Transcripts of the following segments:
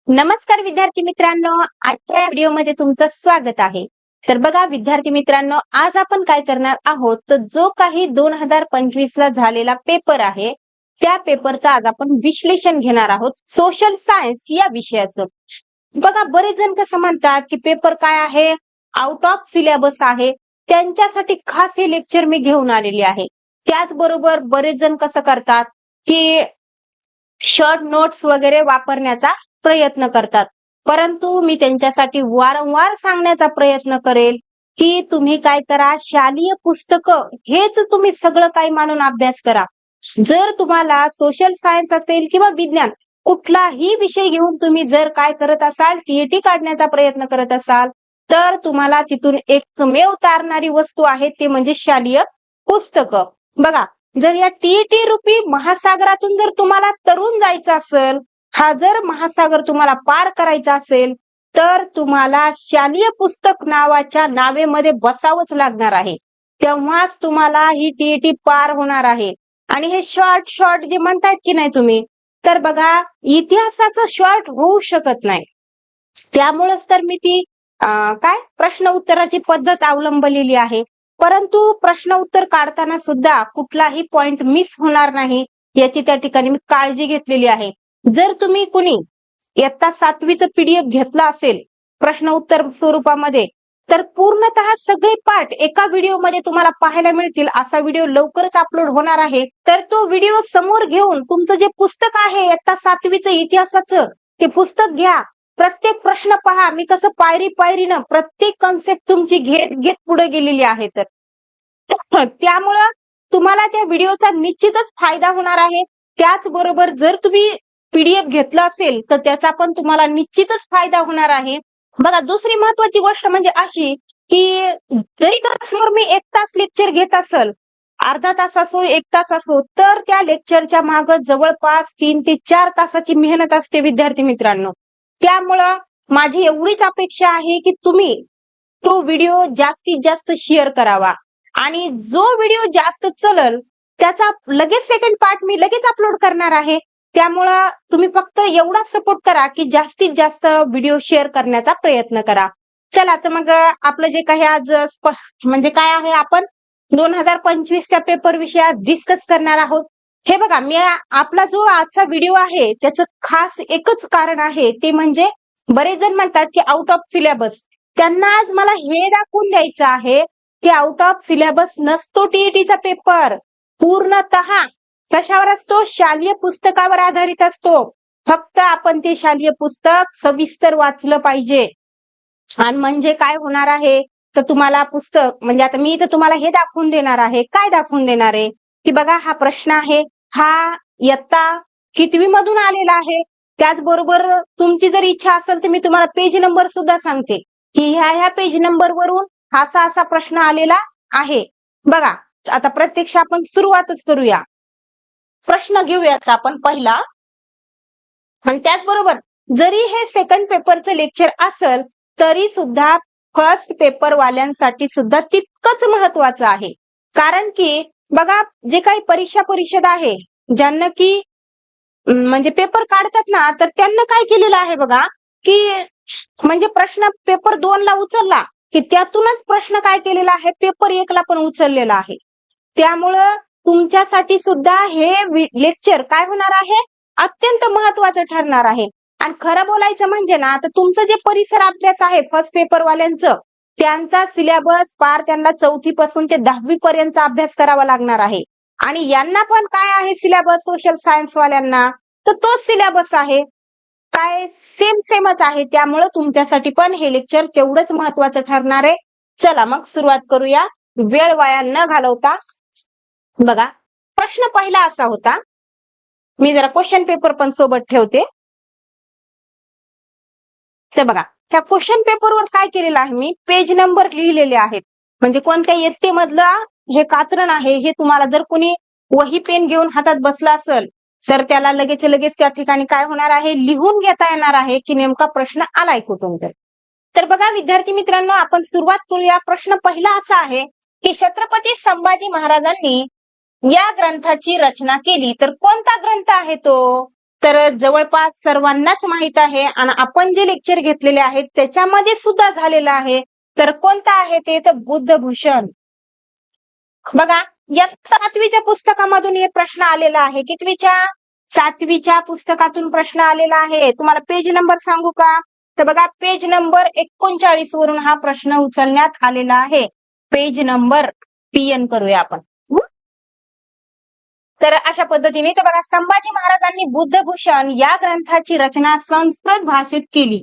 नमस्कार विद्यार्थी मित्रांनो, आजच्या व्हिडिओमध्ये तुमचं स्वागत आहे. तर बघा विद्यार्थी मित्रांनो, आज आपण काय करणार आहोत, तर जो काही 2025 ला झालेला पेपर आहे, त्या पेपरचा आज आपण विश्लेषण घेणार आहोत. सोशल सायन्स या विषयाचं. बघा बरेच जण कसं म्हणतात की पेपर काय आहे, आउट ऑफ सिलेबस आहे. त्यांच्यासाठी खास हे लेक्चर मी घेऊन आलेली आहे. त्याचबरोबर बरेच जण कसं करतात की शॉर्ट नोट्स वगैरे वापरण्याचा प्रयत्न करतात. परंतु मी त्यांच्यासाठी वारंवार सांगण्याचा प्रयत्न करेल की तुम्ही काय करा, शालेय पुस्तकं हेच तुम्ही सगळं काही मानून अभ्यास करा. जर तुम्हाला सोशल सायन्स असेल किंवा विज्ञान कुठलाही विषय घेऊन तुम्ही जर काय करत असाल, टीईटी काढण्याचा प्रयत्न करत असाल, तर तुम्हाला तिथून एकमेव तारणारी वस्तू आहे ते म्हणजे शालेय पुस्तकं. बघा, जर या टीईटी रूपी महासागरातून जर तुम्हाला तरून जायचं असेल, हा जर महासागर तुम्हाला पार करायचा असेल, तर तुम्हाला शालेय पुस्तक नावाच्या नावेमध्ये बसावंच लागणार आहे. तेव्हाच तुम्हाला ही टीईटी पार होणार आहे. आणि हे शॉर्ट जे म्हणतायत की नाही तुम्ही, तर बघा इतिहासाचं शॉर्ट होऊ शकत नाही. त्यामुळेच तर मी ती काय प्रश्न उत्तराची पद्धत अवलंबलेली आहे. परंतु प्रश्न उत्तर काढताना सुद्धा कुठलाही पॉइंट मिस होणार नाही याची त्या ठिकाणी मी काळजी घेतलेली आहे. जर तुम्ही कुणी इयत्ता 7वीचं पीडीएफ घेतला असेल प्रश्न उत्तर स्वरूपामध्ये, तर पूर्णतः सगळे पार्ट एका व्हिडिओमध्ये तुम्हाला पाहायला मिळतील. असा व्हिडिओ लवकरच अपलोड होणार आहे. तर तो व्हिडिओ समोर घेऊन तुमचं जे पुस्तक आहे इयत्ता 7वीचं इतिहासाचं, ते पुस्तक घ्या. प्रत्येक प्रश्न पहा. मी कसं पायरी पायरीनं प्रत्येक कन्सेप्ट तुमची घेत पुढे गेलेली आहे. तर त्यामुळं तुम्हाला त्या व्हिडिओचा निश्चितच फायदा होणार आहे. त्याचबरोबर जर तुम्ही पीडीएफ घेतला असेल तर त्याचा पण तुम्हाला निश्चितच फायदा होणार आहे. बघा दुसरी महत्वाची गोष्ट म्हणजे अशी की जरी समोर मी 1 तास लेक्चर घेत असेल, अर्धा तास असो 1 तास असो, तर त्या लेक्चरच्या मागे जवळपास 3 ते 4 तासाची मेहनत असते विद्यार्थी मित्रांनो. त्यामुळं माझी एवढीच अपेक्षा आहे की तुम्ही तो व्हिडिओ जास्तीत जास्त शेअर करावा. आणि जो व्हिडिओ जास्त चलल त्याचा लगेच सेकंड पार्ट मी लगेच अपलोड करणार आहे. त्यामुळं तुम्ही फक्त एवढाच सपोर्ट करा की जास्तीत जास्त व्हिडिओ शेअर करण्याचा प्रयत्न करा. चला तर मग आपलं जे काही आज म्हणजे काय आहे, आपण 2025च्या पेपर विषयात डिस्कस करणार आहोत. हे बघा, मी आपला जो आजचा व्हिडिओ आहे त्याचं खास एकच कारण आहे, ते म्हणजे बरेच जण म्हणतात की आउट ऑफ सिलेबस. त्यांना आज मला हे दाखवून द्यायचं आहे की आउट ऑफ सिलेबस नसतो टीईटीचा पेपर. पूर्णतः कशावर असतो? शालेय पुस्तकावर आधारित असतो. फक्त आपण ते शालेय पुस्तक सविस्तर वाचलं पाहिजे. आणि म्हणजे काय होणार आहे, तर तुम्हाला पुस्तक म्हणजे आता मी तर तुम्हाला हे दाखवून देणार आहे. काय दाखवून देणार आहे की बघा हा प्रश्न आहे, हा इयत्ता कितवी मधून आलेला आहे. त्याचबरोबर तुमची जर इच्छा असेल तर मी तुम्हाला पेज नंबर सुद्धा सांगते की ह्या पेज नंबर वरून असा प्रश्न आलेला आहे. बघा आता प्रत्यक्ष आपण सुरुवातच करूया. प्रश्न घेऊयात आपण पहिला. आणि त्याचबरोबर जरी हे सेकंड पेपरचं लेक्चर असेल तरी सुद्धा फर्स्ट पेपर वाल्यांसाठी सुद्धा तितकंच महत्वाचं आहे. कारण की बघा जे काही परीक्षा परिषद आहे, ज्यांना की म्हणजे पेपर काढतात ना, तर त्यांना काय केलेलं आहे बघा की म्हणजे प्रश्न पेपर 2 ला उचलला की त्यातूनच प्रश्न काय केलेला आहे, पेपर 1 ला पण उचललेला आहे. त्यामुळं तुमच्यासाठी सुद्धा हे लेक्चर काय होणार आहे, अत्यंत महत्वाचं ठरणार आहे. आणि खरं बोलायचं म्हणजे ना, तर तुमचं जे परिसर अभ्यास आहे फर्स्ट पेपर वाल्यांचं, त्यांचा सिलेबस पार त्यांना 4थी पासून ते 10वी पर्यंत अभ्यास करावा लागणार आहे. आणि यांना पण काय आहे सिलेबस सोशल सायन्स वाल्यांना, तर तोच सिलेबस आहे. काय सेमच आहे. त्यामुळे तुमच्यासाठी पण हे लेक्चर तेवढंच महत्वाचं ठरणार आहे. चला मग सुरुवात करूया वेळ वाया न घालवता. बघा प्रश्न पहिला असा होता, मी जरा क्वेश्चन पेपर पण सोबत ठेवते. तर बघा त्या क्वेश्चन पेपरवर काय केलेलं आहे, मी पेज नंबर लिहिलेले आहेत. म्हणजे कोणत्या इयत्तेमधलं हे कात्रण आहे हे तुम्हाला जर कोणी वही पेन घेऊन हातात बसला असेल तर त्याला लगेच त्या ठिकाणी काय होणार आहे, लिहून घेता येणार आहे की नेमका प्रश्न आलाय कुठून. तर बघा विद्यार्थी मित्रांनो, आपण सुरुवात करूया. प्रश्न पहिला असा आहे की छत्रपती संभाजी महाराजांनी या ग्रंथाची रचना केली, तर कोणता ग्रंथ आहे तो, तर जवळपास सर्वांनाच माहित आहे आणि आपण जे लेक्चर घेतलेले आहेत त्याच्यामध्ये सुद्धा झालेलं आहे. तर कोणतं आहे ते? तर बुद्धभूषण. बघा, या 7वीच्या पुस्तकामधून हे प्रश्न आलेला आहे. कितवीच्या? 7वीच्या पुस्तकातून प्रश्न आलेला आहे. तुम्हाला पेज नंबर सांगू का? तर बघा, पेज नंबर 39 वरून हा प्रश्न उचलण्यात आलेला आहे. पेज नंबर PN करूया आपण. तर अशा पद्धतीने तर बघा, संभाजी महाराजांनी बुद्धभूषण या ग्रंथाची रचना संस्कृत भाषेत केली.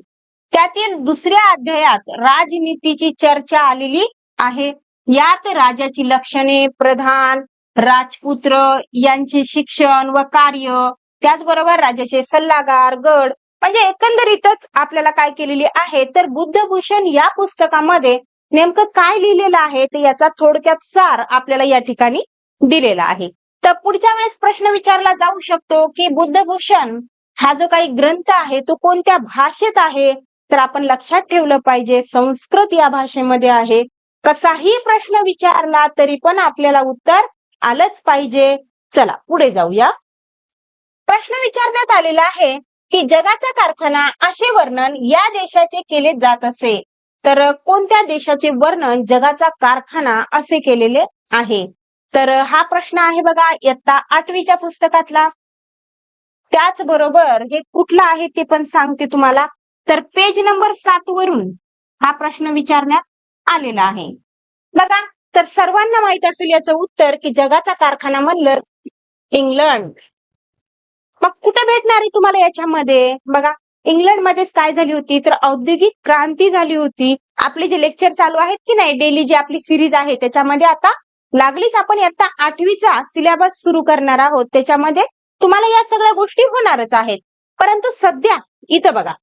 त्यातील दुसऱ्या अध्यायात राजनीतीची चर्चा आलेली आहे. यात राजाची लक्षणे, प्रधान, राजपुत्र यांचे शिक्षण व कार्य, त्याचबरोबर राजाचे सल्लागार, गड, म्हणजे एकंदरीतच आपल्याला काय केलेली आहे, तर बुद्धभूषण या पुस्तकामध्ये नेमकं काय लिहिलेलं आहे तर याचा थोडक्यात सार आपल्याला या ठिकाणी दिलेला आहे. तर पुढच्या वेळेस प्रश्न विचारला जाऊ शकतो की बुद्धभूषण हा जो काही ग्रंथ आहे तो कोणत्या भाषेत आहे, तर आपण लक्षात ठेवलं पाहिजे संस्कृत या भाषेमध्ये आहे. कसाही प्रश्न विचारला तरी पण आपल्याला उत्तर आलंच पाहिजे. चला पुढे जाऊया. प्रश्न विचारण्यात आलेला आहे की जगाचा कारखाना असे वर्णन या देशाचे केले जात असे, तर कोणत्या देशाचे वर्णन जगाचा कारखाना असे केलेले आहे? तर हा प्रश्न आहे बघा इयत्ता 8वीच्या पुस्तकातला. त्याचबरोबर हे कुठलं आहे ते पण सांगते तुम्हाला. तर पेज नंबर 7 वरून हा प्रश्न विचारण्यात आलेला आहे. बघा, तर सर्वांना माहित असेल याचं उत्तर की जगाचा कारखाना म्हणलं इंग्लंड. मग कुठे भेटणार आहे तुम्हाला याच्यामध्ये? बघा, इंग्लंडमध्येच काय झाली होती, तर औद्योगिक क्रांती झाली होती. आपले जे लेक्चर चालू आहेत की नाही, डेली जी आपली सिरीज आहे त्याच्यामध्ये आता लागलीच आपण इयत्ता 8वीचा सिलेबस सुरू करणार आहोत. त्याच्यामध्ये तुम्हाला या सगळ्या गोष्टी होणारच आहेत. परंतु सध्या इथं बघा,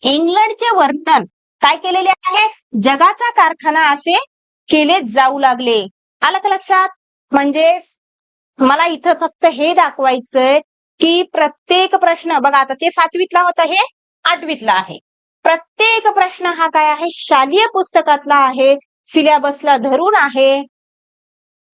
इंग्लंडचे वर्णन काय केलेले आहे? जगाचा कारखाना असे केले जाऊ लागले. आलं का लक्षात? म्हणजे मला इथं फक्त हे दाखवायचंय की प्रत्येक प्रश्न बघा, आता ते 7वीतला होता, हे 8वीतला आहे. प्रत्येक प्रश्न हा काय आहे? शालेय पुस्तकातला आहे, सिलेबसला धरून आहे.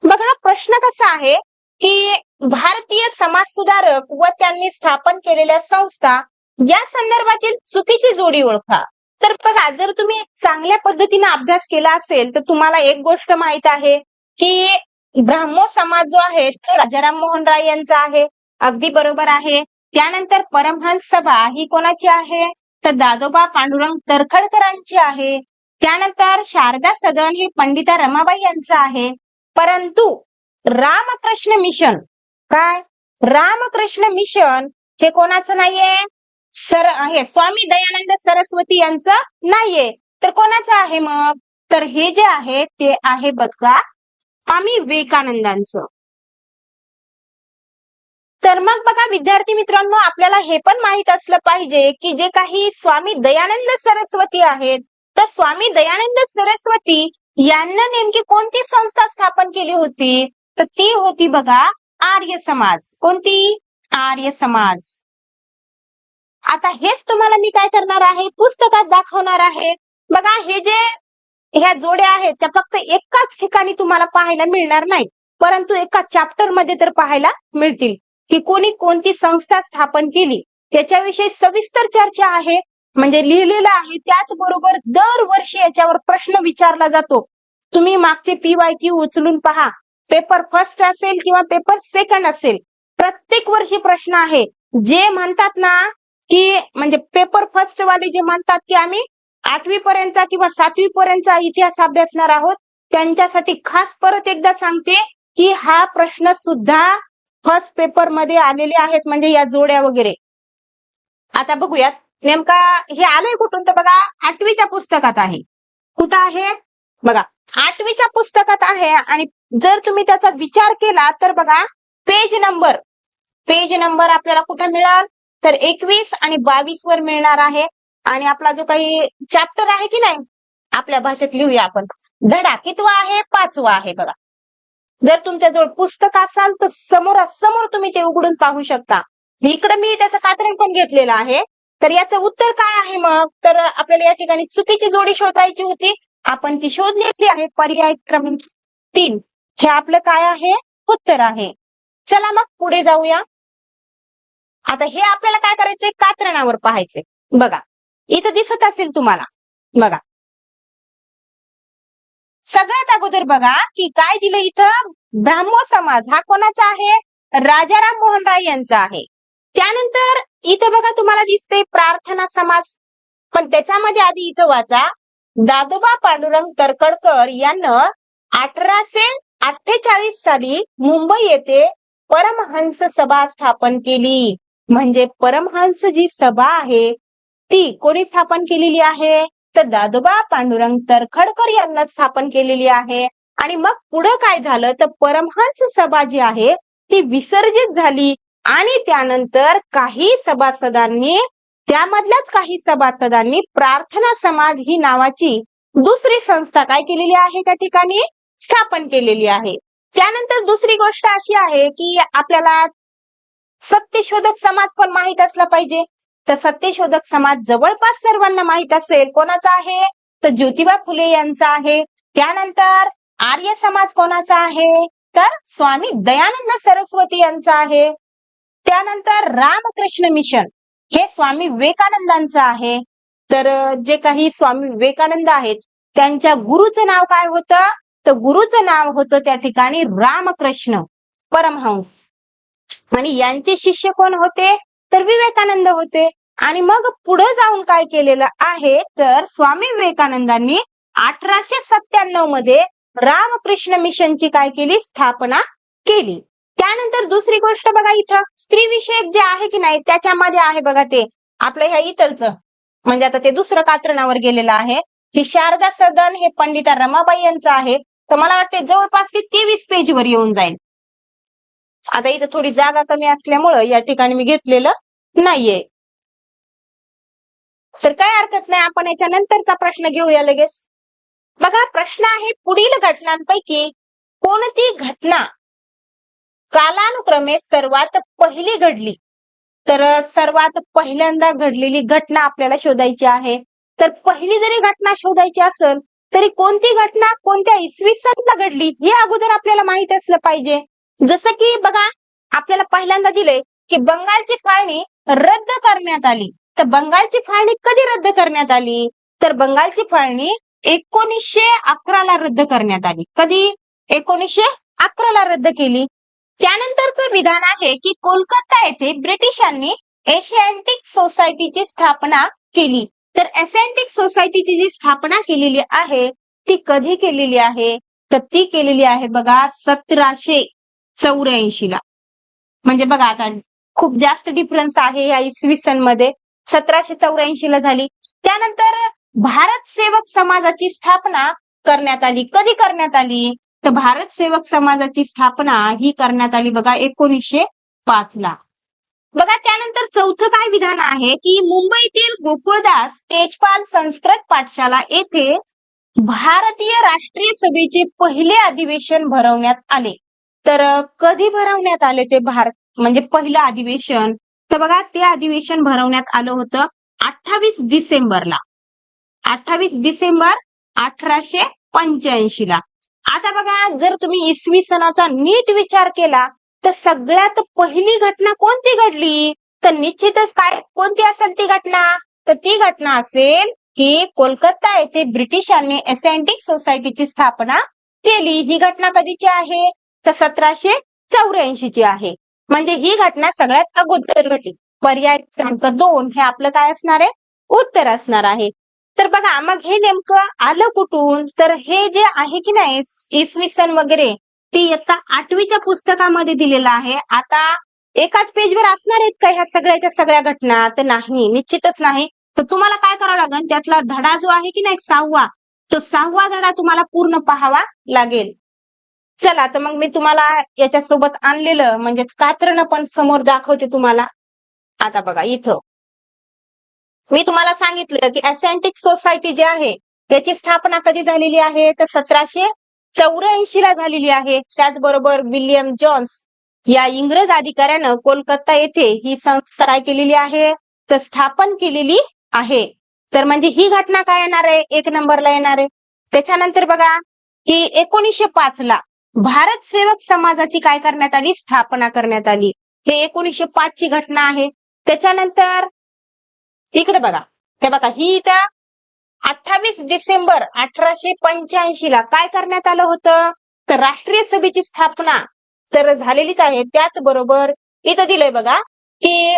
बघा, प्रश्न कसा आहे की भारतीय समाज सुधारक व त्यांनी स्थापन केलेल्या संस्था या संदर्भातील चुकीची जोडी ओळखा. तर बघा, जर तुम्ही चांगल्या पद्धतीने अभ्यास केला असेल तर तुम्हाला एक गोष्ट माहित आहे की ब्राह्मो समाज जो आहे तो राजाराम मोहन राय यांचा आहे. अगदी बरोबर आहे. त्यानंतर परमहंस सभा ही कोणाची आहे? तर दादोबा पांडुरंग तर्खडकरांची आहे. त्यानंतर शारदा सदन ही पंडिता रमाबाई यांचं आहे. परंतु रामकृष्ण मिशन, काय रामकृष्ण मिशन हे कोणाचं नाहीये? आहे स्वामी दयानंद सरस्वती यांचं नाहीये. तर कोणाचं आहे मग? तर हे जे आहे ते आहे बघा स्वामी विवेकानंदांचं. तर मग बघा विद्यार्थी मित्रांनो, आपल्याला हे पण माहित असलं पाहिजे की जे काही स्वामी दयानंद सरस्वती आहेत, तर स्वामी दयानंद सरस्वती यांना नेमकी कोणती संस्था स्थापन केली होती? तर ती होती बघा आर्य समाज. कोणती? आर्य समाज. आता हेच तुम्हाला मी काय करणार आहे, पुस्तकात दाखवणार आहे. बघा, हे जे ह्या जोड्या आहेत त्या फक्त एकाच ठिकाणी तुम्हाला पाहायला मिळणार नाही, परंतु एका चॅप्टर मध्ये तर पाहायला मिळतील की कोणी कोणती संस्था स्थापन केली त्याच्याविषयी सविस्तर चर्चा आहे, म्हणजे लिहिलेलं आहे. त्याचबरोबर दरवर्षी याच्यावर प्रश्न विचारला जातो. तुम्ही मागचे PYQ उचलून पहा, पेपर फर्स्ट असेल किंवा पेपर सेकंड असेल, प्रत्येक वर्षी प्रश्न आहे. जे म्हणतात ना की म्हणजे पेपर फर्स्ट वाले जे म्हणतात की आम्ही 8वी पर्यंतचा किंवा 7वी पर्यंतचा इतिहास अभ्यासणार आहोत, त्यांच्यासाठी खास परत एकदा सांगते की हा प्रश्न सुद्धा फर्स्ट पेपर मध्ये आलेले आहेत, म्हणजे या जोड्या वगैरे. आता बघूयात नेमका हे आलंय कुठून, तर बघा 8वीच्या पुस्तकात आहे. कुठं आहे? बघा 8वीच्या पुस्तकात आहे. आणि जर तुम्ही त्याचा विचार केला तर बघा पेज नंबर आपल्याला कुठे मिळाल, तर 21 आणि 22 वर मिळणार आहे. आणि आपला जो काही चॅप्टर आहे की नाही, आपल्या भाषेत लिहूया आपण, धडा कितवा आहे? 5वा आहे. बघा, जर तुमच्याजवळ पुस्तक असाल तर समोरासमोर तुम्ही ते उघडून पाहू शकता. इकडे मी त्याचं कात्रण पण घेतलेलं आहे. तर याचं उत्तर काय आहे मग, तर आपल्याला या ठिकाणी चुकीची जोडी शोधायची होती, आपण ती शोधलेली आहे. पर्याय क्रमांक 3 हे आपलं काय आहे? उत्तर आहे. चला मग पुढे जाऊया. आता हे आपल्याला काय करायचंय, कात्रणावर पाहायचंय. बघा इथं दिसत असेल तुम्हाला, बघा सगळ्यात अगोदर बघा की काय दिलं इथं, ब्राह्मो समाज हा कोणाचा आहे, राजाराम मोहन राय यांचा आहे. त्यानंतर इथं बघा तुम्हाला दिसते प्रार्थना समाज, पण त्याच्यामध्ये आधी इथं वाचा, दादोबा पांडुरंग तरखडकर यांना 1848 साली मुंबई येथे परमहंस सभा स्थापन केली. म्हणजे परमहंस जी सभा आहे ती कोणी स्थापन केलेली आहे, तर दादोबा पांडुरंग तरखडकर यांना स्थापन केलेली आहे. आणि मग पुढे काय झालं, तर परमहंस सभा जी आहे ती विसर्जित झाली आणि त्यानंतर त्यामधल्याच काही सभासदांनी प्रार्थना समाज ही नावाची दुसरी संस्था काय केलेली आहे, त्या ठिकाणी स्थापन केलेली आहे. त्यानंतर दुसरी गोष्ट अशी आहे की आपल्याला सत्यशोधक समाज पण माहित असला पाहिजे. तर सत्यशोधक समाज जवळपास सर्वांना माहित असेल कोणाचा आहे, तर ज्योतिबा फुले यांचा आहे. त्यानंतर आर्य समाज कोणाचा आहे, तर स्वामी दयानंद सरस्वती यांचा आहे. त्यानंतर रामकृष्ण मिशन हे स्वामी विवेकानंदांचं आहे. तर जे काही स्वामी विवेकानंद आहेत त्यांच्या गुरुचं नाव काय होतं, तर गुरुचं नाव होतं त्या ठिकाणी रामकृष्ण परमहंस. आणि यांचे शिष्य कोण होते, तर विवेकानंद होते. आणि मग पुढे जाऊन काय केलेलं आहे, तर स्वामी विवेकानंदांनी 1897 मध्ये रामकृष्ण मिशनची काय केली, स्थापना केली. त्यानंतर दुसरी गोष्ट बघा इथं स्त्री विषयक जे आहे की नाही त्याच्यामध्ये आहे बघा, ते आपलं ह्या इथलचं म्हणजे आता ते दुसरं कात्रणावर गेलेलं आहे की शारदा सदन हे पंडिता रमाबाई यांचं आहे. तर मला वाटते जवळपास ते 23 पेज वर येऊन जाईल. आता इथं थोडी जागा कमी असल्यामुळं या ठिकाणी मी घेतलेलं नाहीये. तर काय हरकत नाही, आपण याच्या नंतरचा प्रश्न घेऊया लगेच. बघा प्रश्न आहे, पुढील घटनांपैकी कोणती घटना कालानुक्रमे सर्वात पहिली घडली. तर सर्वात पहिल्यांदा घडलेली घटना आपल्याला शोधायची आहे. तर पहिली जरी घटना शोधायची असेल तरी कोणती घटना कोणत्या इसवी सनला घडली हे अगोदर आपल्याला माहित असलं पाहिजे. जसं की बघा आपल्याला पहिल्यांदा दिले की बंगालची फाळणी रद्द करण्यात आली. तर बंगालची फाळणी कधी रद्द करण्यात आली, तर बंगालची फाळणी 1911 ला रद्द करण्यात आली. कधी, 1911 ला रद्द केली. त्यानंतरचं विधान आहे की कोलकाता येथे ब्रिटिशांनी एशियाटिक सोसायटीची स्थापना केली. तर एशियाटिक सोसायटीची जी स्थापना केलेली आहे ती कधी केलेली आहे, तर ती केलेली आहे बघा 1784 ला. म्हणजे बघा आता खूप जास्त डिफरन्स आहे या इसवी सन मध्ये. 1784 ला झाली. त्यानंतर भारत सेवक समाजाची स्थापना करण्यात आली. कधी करण्यात आली, तर भारत सेवक समाजाची स्थापना ही करण्यात आली बघा 1905 ला. बघा त्यानंतर चौथं काय विधान आहे की मुंबईतील गोकुळदास तेजपाल संस्कृत पाठशाला येथे भारतीय राष्ट्रीय सभेचे पहिले अधिवेशन भरवण्यात आले. तर कधी भरवण्यात आले ते म्हणजे पहिलं अधिवेशन, तर बघा ते अधिवेशन भरवण्यात आलं होतं 28 डिसेंबरला. 28 डिसेंबर 1885 ला. आता बघा जर तुम्ही इसवी सणाचा नीट विचार केला तर सगळ्यात पहिली घटना कोणती घडली, तर निश्चितच काय कोणती असेल ती घटना, तर ती घटना असेल की कोलकाता येथे ब्रिटिशांनी एशियाटिक सोसायटीची स्थापना केली. ही घटना कधीची आहे, तर 1784 ची आहे. म्हणजे ही घटना सगळ्यात अगोदर घडली. पर्याय क्रमांक 2 हे आपलं काय असणार आहे, उत्तर असणार आहे. तर बघा मग हे नेमकं आलं कुठून, तर हे जे आहे की नाही इसवी सन वगैरे ती इयत्ता 8वीच्या पुस्तकामध्ये दिलेलं आहे. आता एकाच पेजवर असणार आहेत का ह्या सगळ्याच्या सगळ्या घटना, तर नाही, निश्चितच नाही. तर तुम्हाला काय करावं लागेल, त्यातला धडा जो आहे की नाही 6वा, तो 6वा धडा तुम्हाला पूर्ण पाहावा लागेल. चला तर मग मी तुम्हाला याच्यासोबत आणलेलं म्हणजेच कात्रणं पण समोर दाखवते तुम्हाला. आता बघा इथं मी तुम्हाला सांगितलं की एशियाटिक सोसायटी जी आहे याची स्थापना कधी झालेली आहे, तर 1784 ला झालेली आहे. त्याचबरोबर विल्यम जोन्स या इंग्रज अधिकाऱ्यानं कोलकाता येथे ही संस्था काय केलेली आहे, तर स्थापन केलेली आहे. तर म्हणजे ही घटना काय येणार आहे, 1 नंबरला येणार आहे. त्याच्यानंतर बघा की 1905 ला भारत सेवक समाजाची काय करण्यात आली, स्थापना करण्यात आली. हे 1905 ची घटना आहे. त्याच्यानंतर इकडे बघा, हे बघा ही इथं 28 डिसेंबर 1885 ला काय करण्यात आलं होतं, तर राष्ट्रीय सभेची स्थापना तर झालेलीच आहे. त्याचबरोबर इथं दिलंय बघा की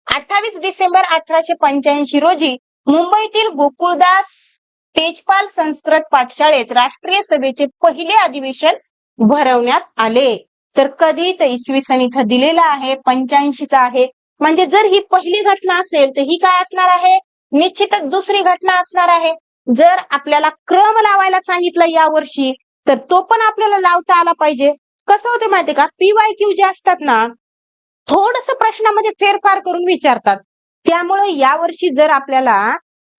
28 डिसेंबर 1885 रोजी मुंबईतील गोकुळदास तेजपाल संस्कृत पाठशाळेत राष्ट्रीय सभेचे पहिले अधिवेशन भरवण्यात आले. तर कधी, तर इसवी सन इथं दिलेला आहे 85 चा आहे. म्हणजे जर ही पहिली घटना असेल तर ही काय असणार आहे, निश्चितच दुसरी घटना असणार आहे. जर आपल्याला क्रम लावायला सांगितलं या वर्षी, तर तो पण आपल्याला लावता आला पाहिजे. कसं होतं माहितीये का, PYQ जे असतात ना, थोडस प्रश्नामध्ये फेरफार करून विचारतात. त्यामुळे यावर्षी जर आपल्याला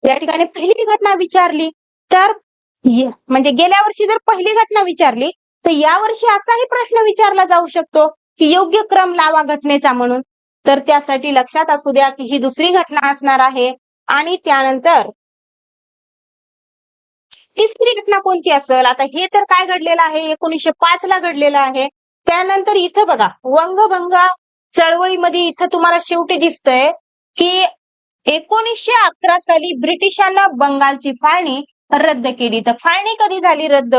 या ठिकाणी पहिली घटना विचारली, तर म्हणजे गेल्या वर्षी जर पहिली घटना विचारली, तर यावर्षी असाही प्रश्न विचारला जाऊ शकतो की योग्य क्रम लावा घटनेचा म्हणून. तर त्यासाठी लक्षात असू द्या की ही दुसरी घटना असणार आहे. आणि त्यानंतर तिसरी घटना कोणती असेल, आता हे तर काय घडलेलं आहे, 1905 ला घडलेलं आहे. त्यानंतर इथं बघा, वंगभंग चळवळीमध्ये इथं तुम्हाला शेवटी दिसतंय की 1911 साली ब्रिटिशांना बंगालची फाळणी रद्द केली. तर फाळणी कधी झाली रद्द,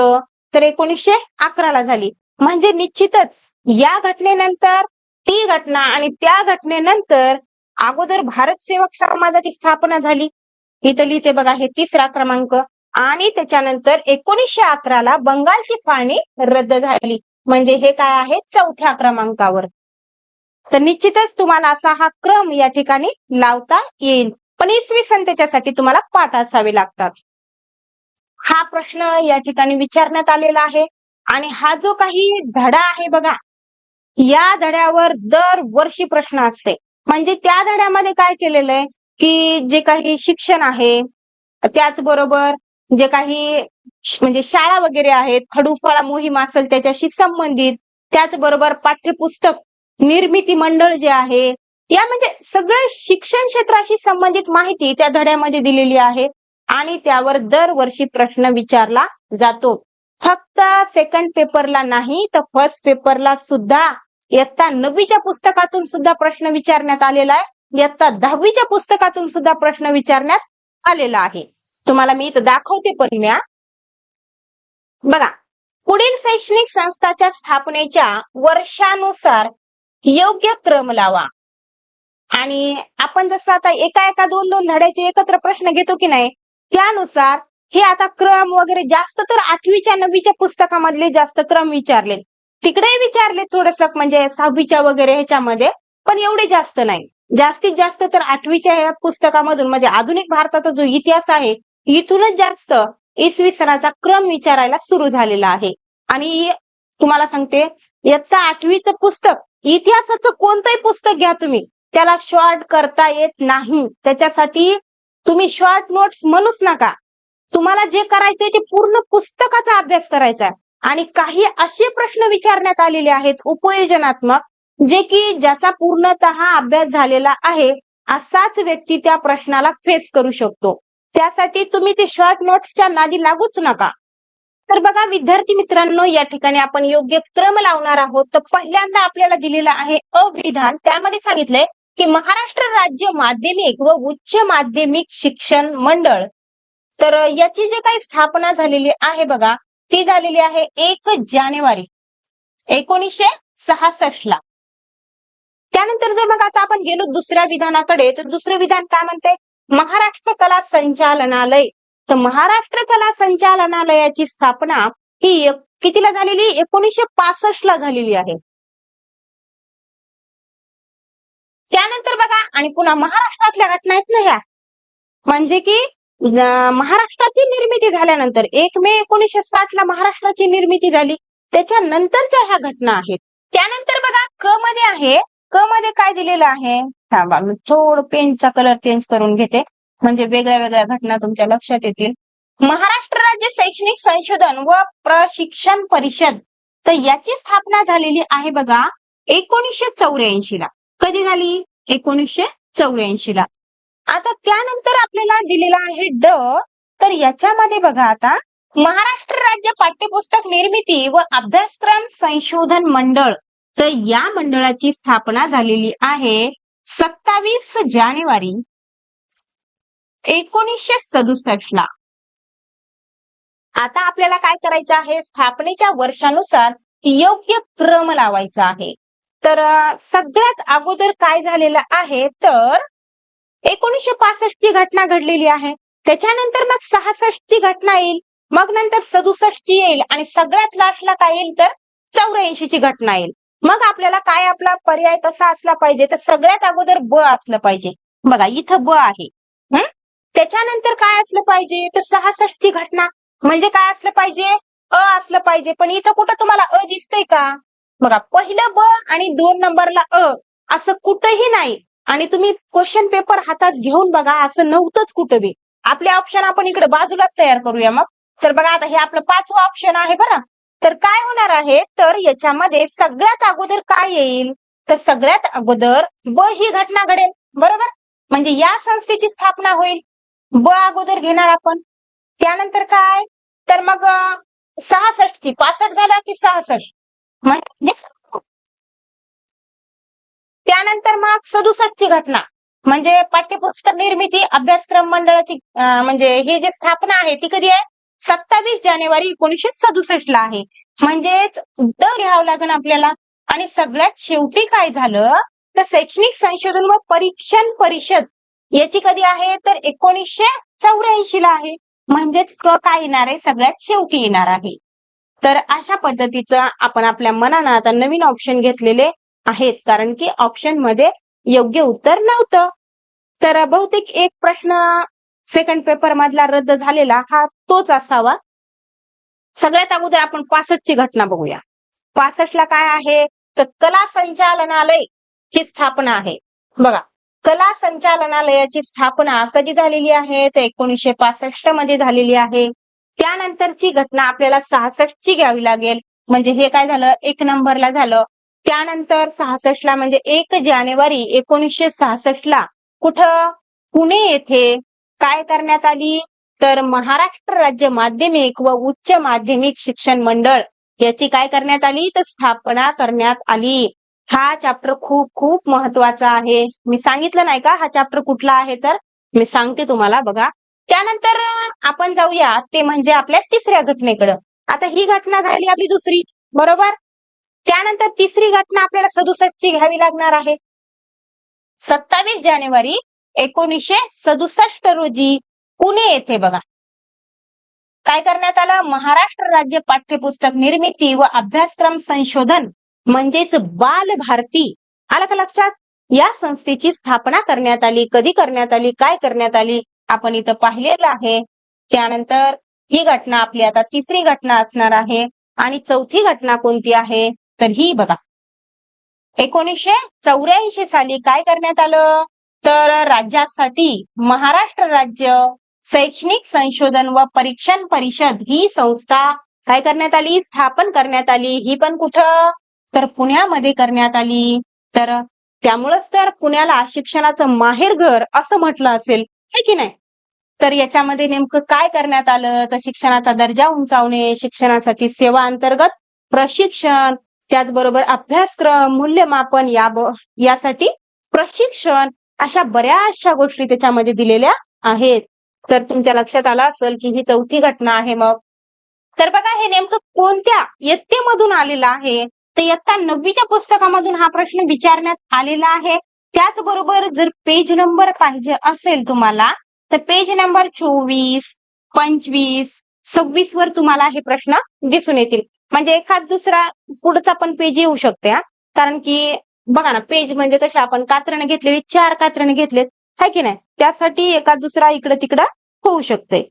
तर 1911 ला झाली. म्हणजे निश्चितच या घटनेनंतर ती घटना आणि त्या घटनेनंतर अगोदर भारत सेवक समाजाची स्थापना झाली. इथं लिहिते बघा, हे तिसरा क्रमांक. आणि त्याच्यानंतर 1911 ला बंगालची फाळणी रद्द झाली. म्हणजे हे काय आहे, चौथ्या क्रमांकावर. तर निश्चितच तुम्हाला असा हा क्रम या ठिकाणी लावता येईल. पण इसवी सन त्याच्यासाठी तुम्हाला पाठ असावे लागतात. हा प्रश्न या ठिकाणी विचारण्यात आलेला आहे. आणि हा जो काही धडा आहे बघा, या धड्यावर दरवर्षी प्रश्न असते. म्हणजे त्या धड्यामध्ये काय केलेलं आहे की जे काही शिक्षण आहे, त्याचबरोबर जे काही म्हणजे शाळा वगैरे आहेत, खडूफळा मोहीम असेल त्याच्याशी संबंधित, त्याचबरोबर पाठ्यपुस्तक निर्मिती मंडळ जे आहे, या म्हणजे सगळं शिक्षण क्षेत्राशी संबंधित माहिती त्या धड्यामध्ये दिलेली आहे. आणि त्यावर दरवर्षी प्रश्न विचारला जातो. फक्त सेकंड पेपरला नाही, तर फर्स्ट पेपरला सुद्धा इयत्ता 9वीच्या पुस्तकातून सुद्धा प्रश्न विचारण्यात आलेला आहे. इयत्ता 10वीच्या पुस्तकातून सुद्धा प्रश्न विचारण्यात आलेला आहे. तुम्हाला मी इथं दाखवते परिम्या. बघा, पुढील शैक्षणिक संस्थाच्या स्थापनेच्या वर्षानुसार योग्य क्रम लावा. आणि आपण जसं आता एका दोन धड्याचे एकत्र प्रश्न घेतो की नाही, त्यानुसार हे आता क्रम वगैरे जास्त तर 8वीच्या 9वीच्या पुस्तकामधले जास्त क्रम विचारले. तिकडेही विचारले थोडस, म्हणजे 6वीच्या वगैरे ह्याच्यामध्ये, पण एवढे जास्त नाही. जास्तीत जास्त तर 8वीच्या या पुस्तकामधून, म्हणजे आधुनिक भारताचा जो इतिहास आहे, इथूनच जास्त इसवी सणाचा क्रम विचारायला सुरू झालेला आहे. आणि तुम्हाला सांगते, इयत्ता 8वीचं पुस्तक, इतिहासाचं कोणतंही पुस्तक घ्या तुम्ही, त्याला शॉर्ट करता येत नाही. त्याच्यासाठी तुम्ही शॉर्ट नोट्स म्हणूच नका. तुम्हाला जे करायचंय ते पूर्ण पुस्तकाचा अभ्यास करायचा आहे. आणि काही असे प्रश्न विचारण्यात आलेले आहेत उपयोजनात्मक, जे की ज्याचा पूर्णतः अभ्यास झालेला आहे असाच व्यक्ती त्या प्रश्नाला फेस करू शकतो. त्यासाठी तुम्ही ते शॉर्ट नोट्सच्या नादी लागूच नका. तर बघा विद्यार्थी मित्रांनो, या ठिकाणी आपण योग्य क्रम लावणार आहोत. तर पहिल्यांदा आपल्याला दिलेलं आहे अविधान. त्यामध्ये सांगितलंय की महाराष्ट्र राज्य माध्यमिक व उच्च माध्यमिक शिक्षण मंडळ, तर याची जी काही स्थापना झालेली आहे बघा, ती झालेली आहे 1 जानेवारी 1966 ला. त्यानंतर जर मग आता आपण गेलो दुसऱ्या विधानाकडे, तर दुसरं विधान काय म्हणते, महाराष्ट्र कला संचालनालय. तर महाराष्ट्र कला संचालनालयाची स्थापना ही कितीला झालेली, 1965 ला झालेली आहे. त्यानंतर बघा, आणि पुन्हा महाराष्ट्रातल्या घटना आहेत ना ह्या, म्हणजे की महाराष्ट्राची निर्मिती झाल्यानंतर 1 मे 1960 ला महाराष्ट्राची निर्मिती झाली, त्याच्यानंतरच्या ह्या घटना आहेत. त्यानंतर बघा क मध्ये आहे, क मध्ये काय दिलेलं आहे, थांबा मी थोडं पेनचा कलर चेंज करून घेते, म्हणजे वेगळ्या वेगळ्या घटना तुमच्या लक्षात येतील. महाराष्ट्र राज्य शैक्षणिक संशोधन व प्रशिक्षण परिषद, तर याची स्थापना झालेली आहे बघा 1984 ला. कधी झाली, 1984 ला. आता त्यानंतर आपल्याला दिलेला आहे ड, तर याच्यामध्ये बघा आता महाराष्ट्र राज्य पाठ्यपुस्तक निर्मिती व अभ्यासक्रम संशोधन मंडळ, तर या मंडळाची स्थापना झालेली आहे 27 जानेवारी 1967 ला. आता आपल्याला काय करायचं आहे, स्थापनेच्या वर्षानुसार योग्य क्रम लावायचा आहे. तर सगळ्यात अगोदर काय झालेलं आहे, तर 1965 ची घटना घडलेली आहे. त्याच्यानंतर मग 66 ची घटना येईल, मग नंतर 67 ची येईल आणि सगळ्यात लास्टला काय येईल तर 84 ची घटना येईल. मग आपल्याला काय आपला पर्याय कसा असला पाहिजे, तर सगळ्यात अगोदर ब असलं पाहिजे. बघा इथं ब आहे. त्याच्यानंतर काय असलं पाहिजे, तर 66 ची घटना म्हणजे काय असलं पाहिजे, अ असलं पाहिजे. पण इथं कुठं तुम्हाला अ दिसतंय का? बघा पहिलं ब आणि 2 नंबरला अ असं कुठंही नाही. आणि तुम्ही क्वेश्चन पेपर हातात घेऊन बघा, असं नव्हतंच कुठं बी. आपले ऑप्शन आपण इकडे बाजूलाच तयार करूया मग. तर बघा आता हे आपलं 5वं ऑप्शन आहे बरं. तर काय होणार आहे, तर याच्यामध्ये सगळ्यात अगोदर काय येईल, तर सगळ्यात अगोदर ब ही घटना घडेल, बरोबर. म्हणजे या संस्थेची स्थापना होईल, ब अगोदर घेणार आपण. त्यानंतर काय, तर मग 66 ची 65 झाला की 66 म्हणजे त्यानंतर मग 67 ची घटना म्हणजे पाठ्यपुस्तक निर्मिती अभ्यासक्रम मंडळाची म्हणजे हे जे स्थापना आहे ती कधी आहे, 27 जानेवारी 1967 ला आहे. म्हणजेच ड घ्यावं लागेल आपल्याला. आणि सगळ्यात शेवटी काय झालं, तर शैक्षणिक संशोधन व परीक्षण परिषद याची कधी आहे, तर 1984 ला आहे. म्हणजेच क काय येणार आहे, सगळ्यात शेवटी येणार आहे. तर अशा पद्धतीचं आपण आपल्या मनानं आता नवीन ऑप्शन घेतलेले आहेत, कारण की ऑप्शन मध्ये योग्य उत्तर नव्हतं. तर बहुतेक एक प्रश्न सेकंड पेपर मधला रद्द झालेला हा तोच असावा. सगळ्यात अगोदर आपण 65 ची घटना बघूया. 65 ला काय आहे, तर कला संचालनालय ची स्थापना आहे. बघा कला संचालनालयाची स्थापना कधी झालेली आहे, तर 1965 मध्ये झालेली आहे. त्यानंतरची घटना आपल्याला 66 ची घ्यावी लागेल. म्हणजे हे काय झालं, 1 नंबरला झालं. त्यानंतर 66 ला म्हणजे 1 जानेवारी 1966 ला कुठं, पुणे येथे काय करण्यात आली, तर महाराष्ट्र राज्य माध्यमिक व उच्च माध्यमिक शिक्षण मंडळ याची काय करण्यात आली, तर स्थापना करण्यात आली. हा चॅप्टर खूप खूप महत्वाचा आहे. मी सांगितलं नाही का हा चॅप्टर कुठला आहे, तर मी सांगते तुम्हाला बघा. त्यानंतर आपण जाऊया ते म्हणजे आपल्या तिसऱ्या घटनेकडे. आता ही घटना झाली आपली दुसरी, बरोबर. त्यानंतर तिसरी घटना आपल्याला 67 ची घ्यावी लागणार आहे. 27 जानेवारी 1967 रोजी पुणे येथे बघा काय करण्यात आलं, महाराष्ट्र राज्य पाठ्यपुस्तक निर्मिती व अभ्यासक्रम संशोधन म्हणजेच बाल भारती आलं का लक्षात, या संस्थेची स्थापना करण्यात आली. कधी करण्यात आली, काय करण्यात आली, आपण इथं पाहिलेलं आहे. त्यानंतर ही घटना आपली आता तिसरी घटना असणार आहे. आणि चौथी घटना कोणती आहे, तर ही बघा 1984 साली काय करण्यात आलं, तर राज्यासाठी महाराष्ट्र राज्य शैक्षणिक संशोधन व परीक्षण परिषद ही संस्था काय करण्यात आली, स्थापन करण्यात आली. ही पण कुठं, तर पुण्यामध्ये करण्यात आली. तर त्यामुळेच तर पुण्याला शिक्षणाचं माहेरघर असं म्हटलं असेल, है की नाही. तर याच्यामध्ये नेमकं काय करण्यात आलं, तर शिक्षणाचा दर्जा उंचावणे, शिक्षणासाठी सेवा अंतर्गत प्रशिक्षण, त्याचबरोबर अभ्यासक्रम मूल्यमापन यासाठी प्रशिक्षण, अशा बऱ्याचशा गोष्टी त्याच्यामध्ये दिलेल्या आहेत. तर तुमच्या लक्षात आलं असेल की ही चौथी घटना आहे. मग तर बघा हे नेमकं कोणत्या इयत्तेमधून आलेलं आहे, तर इयत्ता 9वीच्या पुस्तकामधून हा प्रश्न विचारण्यात आलेला आहे. त्याचबरोबर जर पेज नंबर पाहिजे असेल तुम्हाला, तर पेज नंबर 24, 25, 26 वर तुम्हाला हे प्रश्न दिसून येतील. म्हणजे एखाद दुसरा पुढचा पण पेज येऊ शकते. कारण की बघा ना, पेज म्हणजे कशा आपण कात्रणं घेतलेली, 4 कात्रणं घेतलेत, है की नाही. त्यासाठी एखाद दुसरा इकडं तिकडं होऊ शकते.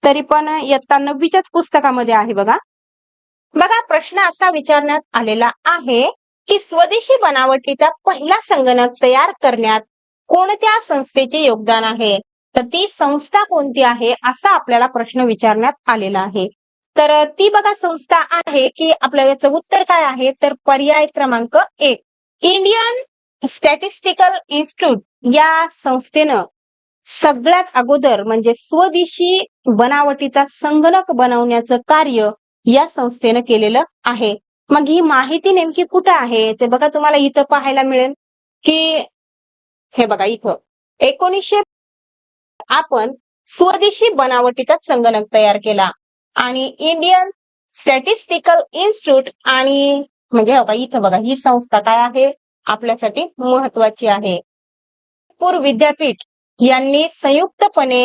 तरी पण इयत्ता 9वीच्याच पुस्तकामध्ये आहे बघा. बघा प्रश्न असा विचारण्यात आलेला आहे की स्वदेशी बनावटीचा पहिला संगणक तयार करण्यात कोणत्या संस्थेचे योगदान आहे, तर ती संस्था कोणती आहे असा आपल्याला प्रश्न विचारण्यात आलेला आहे. तर ती बघा संस्था आहे की आपल्या याचं उत्तर काय आहे, तर पर्याय क्रमांक 1 इंडियन स्टॅटिस्टिकल इन्स्टिट्यूट या संस्थेनं सगळ्यात अगोदर म्हणजे स्वदेशी बनावटीचा संगणक बनवण्याचं कार्य या संस्थेनं केलेलं आहे. मग ही माहिती नेमकी कुठं आहे ते बघा तुम्हाला इथं पाहायला मिळेल की हे बघा इथं 1900 आपण स्वदेशी बनावटीचा संगणक तयार केला आणि इंडियन स्टॅटिस्टिकल इन्स्टिट्यूट आणि म्हणजे बघा इथं बघा ही संस्था काय आहे आपल्यासाठी महत्वाची आहे. नागपूर विद्यापीठ यांनी संयुक्तपणे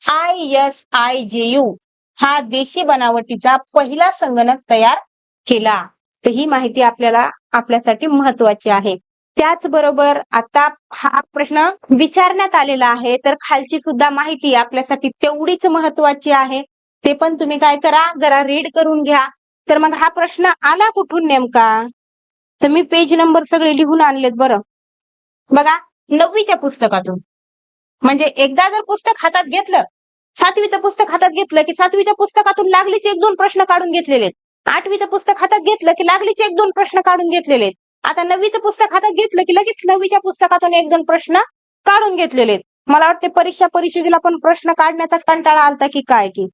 ISIJU हा देशी बनावटीचा पहिला संगणक तयार केला. तर ही माहिती आपल्यासाठी महत्वाची आहे. त्याचबरोबर आता हा प्रश्न विचारण्यात आलेला आहे तर खालची सुद्धा माहिती आपल्यासाठी तेवढीच महत्वाची आहे. ते पण तुम्ही काय करा जरा रीड करून घ्या. तर मग हा प्रश्न आला कुठून नेमका तर मी पेज नंबर सगळे लिहून आणलेत बरं. बघा 9वीच्या पुस्तकातून म्हणजे एकदा जर पुस्तक हातात घेतलं 7वीचं पुस्तक हातात घेतलं की 7वीच्या पुस्तकातून लागलीच 1-2 प्रश्न काढून घेतलेले आहेत. 8वीचं पुस्तक हातात घेतलं की लागलीच 1-2 प्रश्न काढून घेतलेले आहेत. आता 9वीचं पुस्तक हातात घेतलं की लगेच 9वीच्या पुस्तकातून 1-2 प्रश्न काढून घेतलेले आहेत. मला वाटते परिषदेला पण प्रश्न काढण्याचा कंटाळा आलता की काय की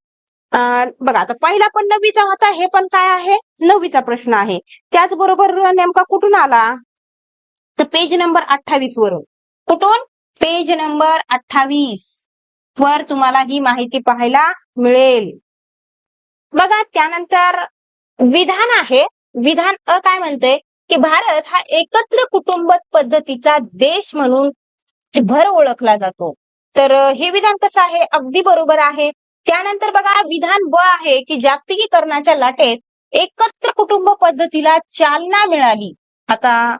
बघा आता पहिला पण 9वीचा होता हे पण काय आहे 9वीचा प्रश्न आहे. त्याचबरोबर नेमका कुठून आला तर पेज नंबर 28 वरून. कुठून पेज नंबर 28 वर तुम्हाला ही माहिती पाहायला मिळेल. बघा त्यानंतर विधान आहे. विधान काय म्हणते की भारत हा एकत्र कुटुंब पद्धतीचा देश म्हणून भर ओळखला जातो. तर हे विधान कसं आहे अगदी बरोबर आहे. त्यानंतर बघा विधान ब आहे की जागतिकीकरणाच्या लाटेत एकत्र कुटुंब पद्धतीला चालना मिळाली. आता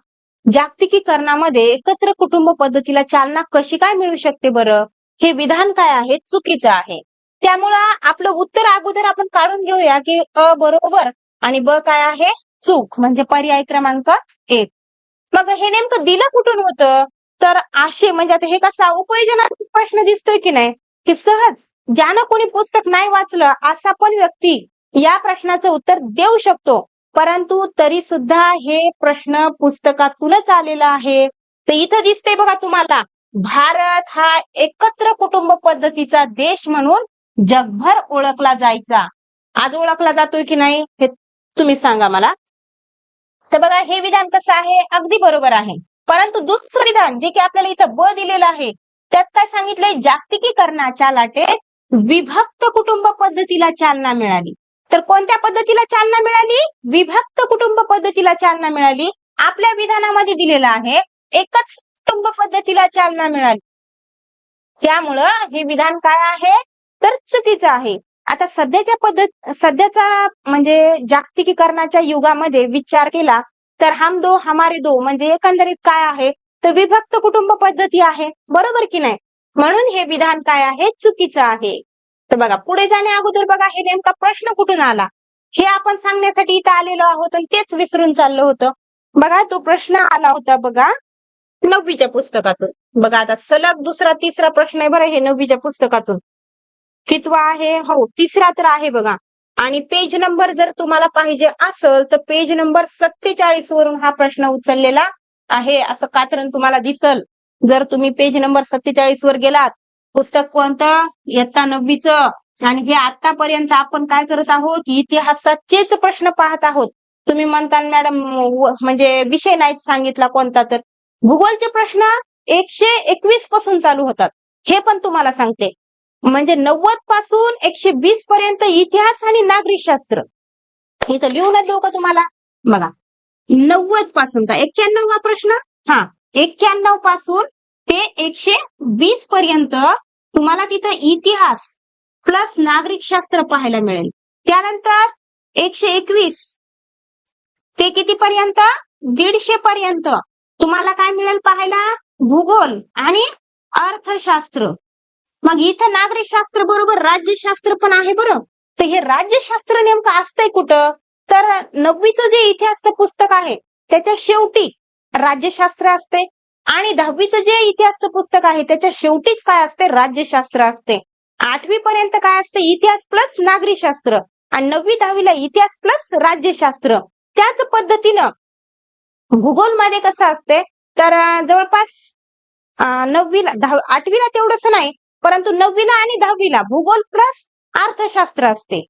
जागतिकीकरणामध्ये एकत्र कुटुंब पद्धतीला चालना कशी काय मिळू शकते बरं हे विधान काय आहे चुकीचं आहे. त्यामुळं आपलं उत्तर अगोदर आपण काढून घेऊया की अ बरोबर आणि ब काय आहे चूक म्हणजे पर्याय क्रमांक 1. मग हे नेमकं दिलं कुठून होतं तर असे म्हणजे आता हे कसा उपयोजनाचा प्रश्न दिसतोय की नाही की सहज ज्यानं कोणी पुस्तक नाही वाचलं असा पण व्यक्ती या प्रश्नाचं उत्तर देऊ शकतो. परंतु तरी सुद्धा हे प्रश्न पुस्तकातूनच आलेला आहे. तर इथं दिसतंय बघा तुम्हाला भारत हा एकत्र कुटुंब पद्धतीचा देश म्हणून जगभर ओळखला जायचा. आज ओळखला जातोय की नाही हे तुम्ही सांगा मला. तर बघा हे विधान कसं आहे अगदी बरोबर आहे. परंतु दुसरं विधान जे की आपल्याला इथं ब दिलेलं आहे त्यात काय सांगितलंय जागतिकीकरणाच्या लाटेत विभक्त कुटुंब पद्धतीला चालना मिळाली. तर कोणत्या पद्धतीला चालना मिळाली विभक्त कुटुंब पद्धतीला चालना मिळाली. आपल्या विधानामध्ये दिलेलं आहे एकच कुटुंब पद्धतीला चालना मिळाली. त्यामुळं हे विधान काय आहे तर चुकीचं आहे. आता सध्याचा म्हणजे जागतिकीकरणाच्या युगामध्ये विचार केला तर हम दो हमारे दो म्हणजे एकंदरीत काय आहे तर विभक्त कुटुंब पद्धती आहे. बरोबर की नाही. म्हणून हे विधान काय आहे चुकीचं आहे. तर बघा पुढे जाण्या अगोदर बघा हे नेमका प्रश्न कुठून आला हे आपण सांगण्यासाठी इथं आलेलो आहोत आणि तेच विसरून चाललो होतं. बघा तो प्रश्न आला होता बघा 9वीच्या पुस्तकातून. बघा आता सलग दुसरा तिसरा प्रश्न आहे बरं हे 9वीच्या पुस्तकातून. कितवा आहे हो तिसरा तर आहे बघा. आणि पेज नंबर जर तुम्हाला पाहिजे असेल तर पेज नंबर 47 वरून हा प्रश्न उचललेला आहे असं कात्रण तुम्हाला दिसल. जर तुम्ही पेज नंबर 47 वर गेलात पुस्तक कोणतं इयत्ता 9वीचं आणि हे आतापर्यंत आपण काय करत आहोत इतिहासाचेच प्रश्न पाहत आहोत. तुम्ही म्हणता मॅडम म्हणजे विषय नाही सांगितला कोणता तर भूगोलचे प्रश्न 121 पासून चालू होतात हे पण तुम्हाला सांगते. म्हणजे 90 पासून 120 पर्यंत इतिहास आणि नागरिक शास्त्र. इथं लिहूनच देऊ का तुम्हाला बघा 90 पासून का 91 हा प्रश्न 91 पासून ते 120 पर्यंत तुम्हाला तिथं इतिहास प्लस नागरिक शास्त्र पाहायला मिळेल. त्यानंतर 121 ते किती पर्यंत 150 पर्यंत तुम्हाला काय मिळेल पाहायला भूगोल आणि अर्थशास्त्र. मग इथं नागरिक शास्त्र बरोबर राज्यशास्त्र पण आहे बरं. तर हे राज्यशास्त्र नेमकं असतंय कुठं तर 9वीचं जे इतिहासचं पुस्तक आहे त्याच्या शेवटी राज्यशास्त्र असते आणि 10वीचं जे इतिहासचं पुस्तक आहे त्याच्या शेवटीच काय असते राज्यशास्त्र असते. 8वी पर्यंत काय असते इतिहास प्लस नागरिक शास्त्र आणि 9वी 10वीला इतिहास प्लस राज्यशास्त्र. त्याच पद्धतीनं भूगोलमध्ये कसं असते तर जवळपास 9वीला 8वीला तेवढंच नाही परंतु 9वीला आणि 10वीला भूगोल प्लस अर्थशास्त्र असते.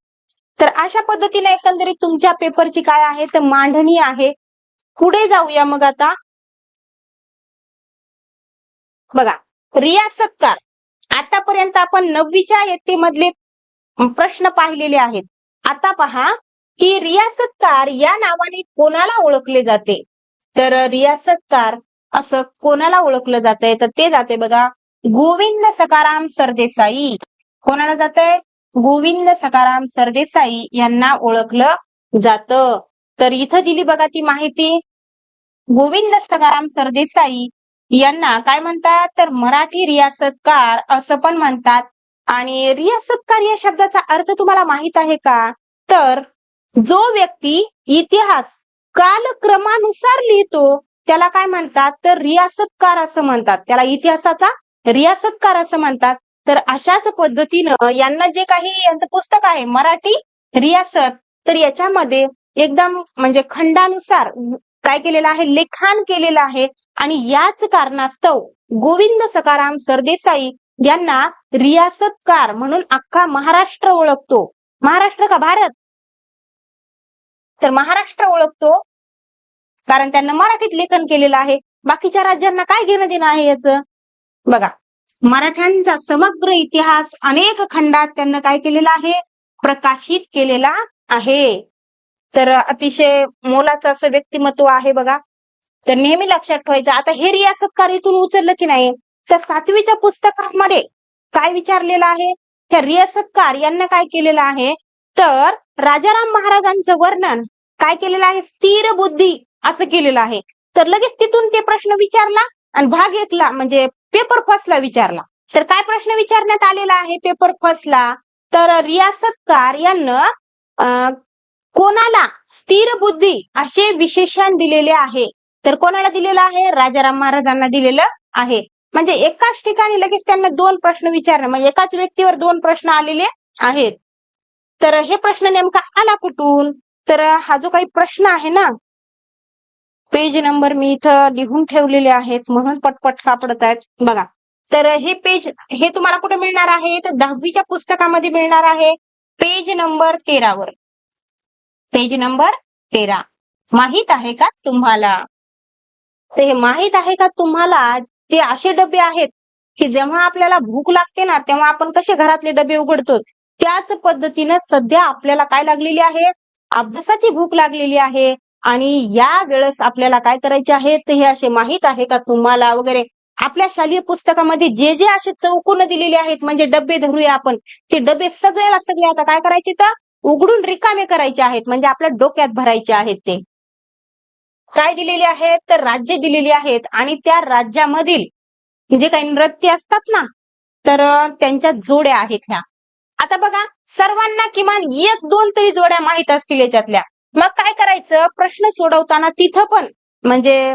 तर अशा पद्धतीने एकंदरीत तुमच्या पेपरची काय आहे तर मांडणी आहे. पुढे जाऊया मग आता. बघा, रियासतकार. आतापर्यंत आपण 9वीच्या इयत्तेमधले प्रश्न पाहिलेले आहेत. आता पहा की रियासतकार या नावाने कोणाला ओळखले जाते. तर रियासतकार असं कोणाला ओळखलं जातंय तर ते जाते बघा गोविंद सखाराम सरदेसाई. कोणाला जातंय? गोविंद सखाराम सरदेसाई यांना ओळखलं जातं. तर इथं दिली बघा ती माहिती. गोविंद सखाराम सरदेसाई यांना काय म्हणतात तर मराठी रियासतकार असं पण म्हणतात. आणि रियासतकार या शब्दाचा अर्थ तुम्हाला माहित आहे का? तर जो व्यक्ती इतिहास कालक्रमानुसार लिहितो त्याला काय म्हणतात तर रियासतकार असं म्हणतात. त्याला इतिहासाचा रियासतकार असं म्हणतात. तर अशाच पद्धतीनं यांना जे काही यांचं पुस्तक आहे मराठी रियासत, तर याच्यामध्ये एकदम म्हणजे खंडानुसार काय केलेलं आहे लेखन केलेलं आहे. आणि याच कारणास्तव गोविंद सखाराम सरदेसाई यांना रियासतकार म्हणून अख्खा महाराष्ट्र ओळखतो. महाराष्ट्र का भारत? तर महाराष्ट्र ओळखतो कारण त्यांना मराठीत लेखन केलेलं आहे. बाकीच्या राज्यांना काय घेणं देणं आहे याचं? बघा, मराठ्यांचा समग्र इतिहास अनेक खंडात त्यांना काय केलेला आहे प्रकाशित केलेला आहे. तर अतिशय मोलाचं असं व्यक्तिमत्व आहे बघा. तर नेहमी लक्षात ठेवायचं. आता हे रियासतकार इथून उचललं की नाही तर 7वीच्या पुस्तकामध्ये काय विचारलेलं आहे त्या रियासतकार यांना काय केलेलं आहे तर राजाराम महाराजांचं वर्णन काय केलेलं आहे स्थिर बुद्धी असं केलेलं आहे. तर लगेच तिथून ते प्रश्न विचारला आणि भाग 1ला म्हणजे पेपर फर्स्टला विचारला. तर काय प्रश्न विचारण्यात आलेला आहे पेपर फर्स्टला तर रियासतकार यांना कोणाला स्थिर बुद्धी असे विशेषण दिलेले आहे. तर कोणाला दिलेलं आहे राजाराम महाराजांना दिलेलं आहे. म्हणजे एकाच ठिकाणी लगेच त्यांना 2 प्रश्न विचारणे म्हणजे एकाच व्यक्तीवर 2 प्रश्न आलेले आहेत. तर हे प्रश्न नेमका आला कुठून तर हा जो काही प्रश्न आहे ना पेज नंबर मी इथं लिहून ठेवलेले आहेत म्हणून पटपट सापडत आहेत बघा. तर हे पेज हे तुम्हाला कुठे मिळणार आहे तर 10वीच्या पुस्तकामध्ये मिळणार आहे पेज नंबर 13 वर. पेज नंबर 13 माहित आहे का तुम्हाला? ते हे माहित आहे का तुम्हाला ते असे डबे आहेत की जेव्हा आपल्याला भूक लागते ना तेव्हा आपण कसे घरातले डबे उघडतो त्याच पद्धतीनं सध्या आपल्याला काय लागलेली आहे अभ्यासाची भूक लागलेली आहे. आणि या वेळेस आपल्याला काय करायचे आहे तर हे असे माहित आहे का तुम्हाला वगैरे आपल्या शालेय पुस्तकामध्ये जे जे असे चौकोन दिलेले आहेत म्हणजे डबे धरूया आपण ते डबे सगळे आता काय करायचे तर उघडून रिकामे करायचे आहेत म्हणजे आपल्या डोक्यात भरायचे आहेत. ते काय दिलेले आहेत तर राज्य दिलेली आहेत आणि त्या राज्यामधील जे काही नृत्य असतात ना तर त्यांच्या जोड्या आहेत ह्या. आता बघा सर्वांना किमान 1-2 तरी जोड्या माहित असतील याच्यातल्या. मग काय करायचं प्रश्न सोडवताना तिथं पण म्हणजे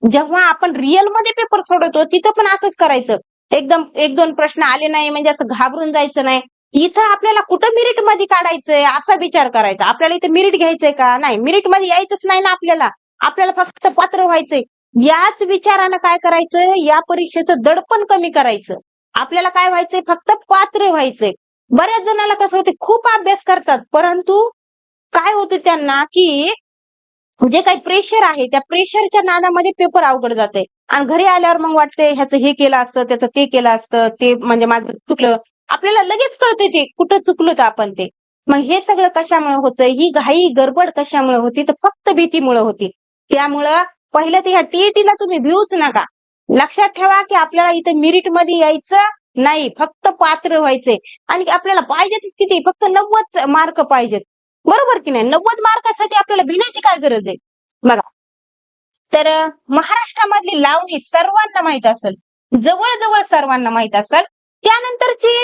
जेव्हा आपण रिअल मध्ये पेपर सोडवतो तिथं पण असंच करायचं. एकदम 1-2 प्रश्न आले नाही म्हणजे असं घाबरून जायचं नाही. इथं आपल्याला कुठं मेरिट मध्ये काढायचंय असा विचार करायचा. आपल्याला इथं मेरिट घ्यायचंय का नाही मेरिट मध्ये यायचंच नाही ना आपल्याला फक्त पात्र व्हायचंय. याच विचारानं काय करायचं या परीक्षेचं दडपण कमी करायचं. आपल्याला काय व्हायचंय फक्त पात्र व्हायचंय. बऱ्याच जणांना कसं होते खूप अभ्यास करतात परंतु काय होतं त्यांना की जे काही प्रेशर आहे त्या प्रेशरच्या नादामध्ये पेपर अवघड जाते आणि घरी आल्यावर मग वाटते ह्याचं हे केलं असतं त्याचं ते केलं असतं ते म्हणजे माझं चुकलं. आपल्याला लगेच कळतंय ते कुठं चुकलो तर आपण ते. मग हे सगळं कशामुळे होतंय ही घाई गडबड कशामुळे होती तर फक्त भीतीमुळे होती. त्यामुळं पहिलं तर ह्या टीईटीला तुम्ही भिऊच नका. लक्षात ठेवा की आपल्याला इथे मेरिट मध्ये यायचं नाही फक्त पात्र व्हायचंय आणि आपल्याला पाहिजेत किती फक्त 90 मार्क पाहिजेत. बरोबर की नाही 90 मार्कासाठी आपल्याला भिण्याची काय गरज आहे बघा. तर महाराष्ट्रामधली लावणी सर्वांना माहित असेल जवळजवळ सर्वांना माहित असेल. त्यानंतरची